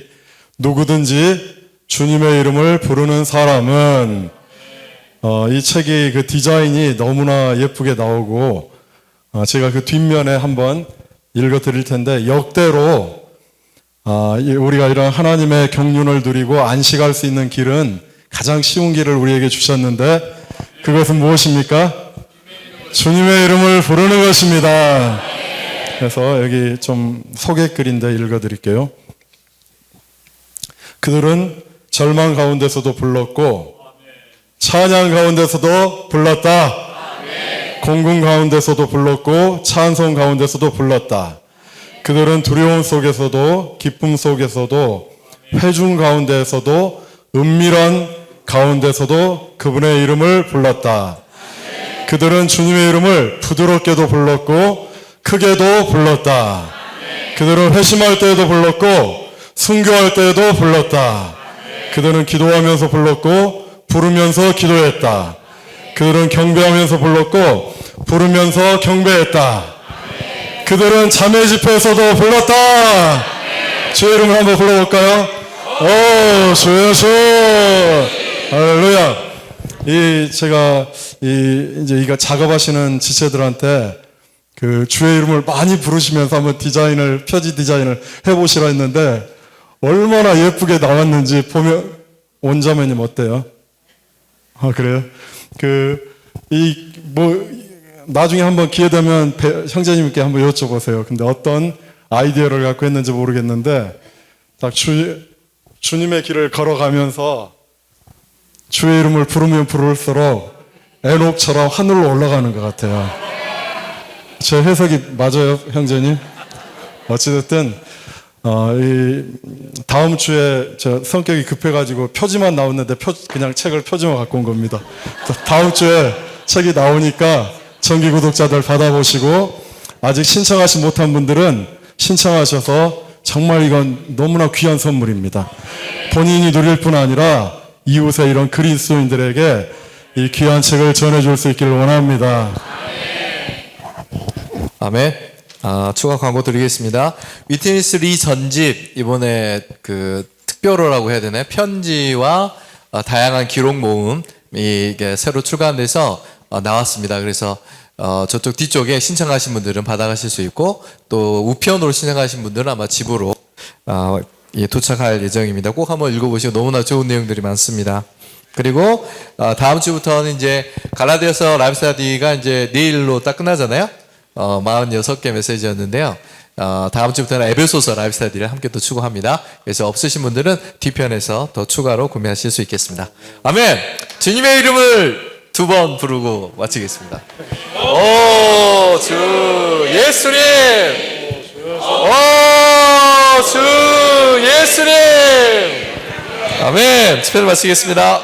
Speaker 2: 누구든지 주님의 이름을 부르는 사람은 이 책이 그 디자인이 너무나 예쁘게 나오고 제가 그 뒷면에 한번 읽어드릴 텐데 역대로 우리가 이런 하나님의 경륜을 누리고 안식할 수 있는 길은 가장 쉬운 길을 우리에게 주셨는데 그것은 무엇입니까? 주님의 이름을 부르는 것입니다. 그래서 여기 좀 소개글인데 읽어드릴게요. 그들은 절망 가운데서도 불렀고 찬양 가운데서도 불렀다. 공궁 가운데서도 불렀고 찬송 가운데서도 불렀다. 그들은 두려움 속에서도 기쁨 속에서도 회중 가운데에서도 은밀한 가운데서도 그분의 이름을 불렀다. 그들은 주님의 이름을 부드럽게도 불렀고 크게도 불렀다. 그들은 회심할 때에도 불렀고 순교할 때에도 불렀다. 그들은 기도하면서 불렀고 부르면서 기도했다. 그들은 경배하면서 불렀고 부르면서 경배했다. 그들은 자매 집회에서도 불렀다. 주의 이름을 한번 불러볼까요? 오, 주여 주. 할렐루야. 제가 이제 이거 작업하시는 지체들한테 그 주의 이름을 많이 부르시면서 한번 표지 디자인을 해보시라 했는데 얼마나 예쁘게 나왔는지 보면 원자매님 어때요? 그래요? 나중에 한번 기회 되면 형제님께 한번 여쭤보세요. 근데 어떤 아이디어를 갖고 했는지 모르겠는데 딱 주님의 길을 걸어가면서 주의 이름을 부르면 부를수록 에녹처럼 하늘로 올라가는 것 같아요. 제 해석이 맞아요, 형제님? 어찌됐든 다음 주에 저 성격이 급해가지고 표지만 나왔는데 그냥 책을 표지만 갖고 온 겁니다. 다음 주에 책이 나오니까 정기 구독자들 받아보시고 아직 신청하지 못한 분들은 신청하셔서 정말 이건 너무나 귀한 선물입니다. 본인이 누릴 뿐 아니라 이웃의 이런 그리스도인들에게 이 귀한 책을 전해줄 수 있기를 원합니다.
Speaker 4: 아멘. 추가 광고 드리겠습니다. 위트니스 리 전집 이번에 그 특별호라고 해야 되나요? 편지와 다양한 기록 모음 이게 새로 출간돼서 나왔습니다. 그래서 저쪽 뒤쪽에 신청하신 분들은 받아가실 수 있고 또 우편으로 신청하신 분들은 아마 집으로 도착할 예정입니다. 꼭 한번 읽어보시고 너무나 좋은 내용들이 많습니다. 그리고 다음 주부터는 이제 갈라디아서 라이브 스터디가 이제 내일로 딱 끝나잖아요. 46개 메시지였는데요. 다음 주부터는 에베소서 라이브 스터디를 함께 또 추구합니다. 그래서 없으신 분들은 뒤편에서 더 추가로 구매하실 수 있겠습니다. 아멘! 주님의 이름을 2번 부르고 마치겠습니다. 오, 주 예수님! 오, 주 예수님! 아멘! 집회를 마치겠습니다.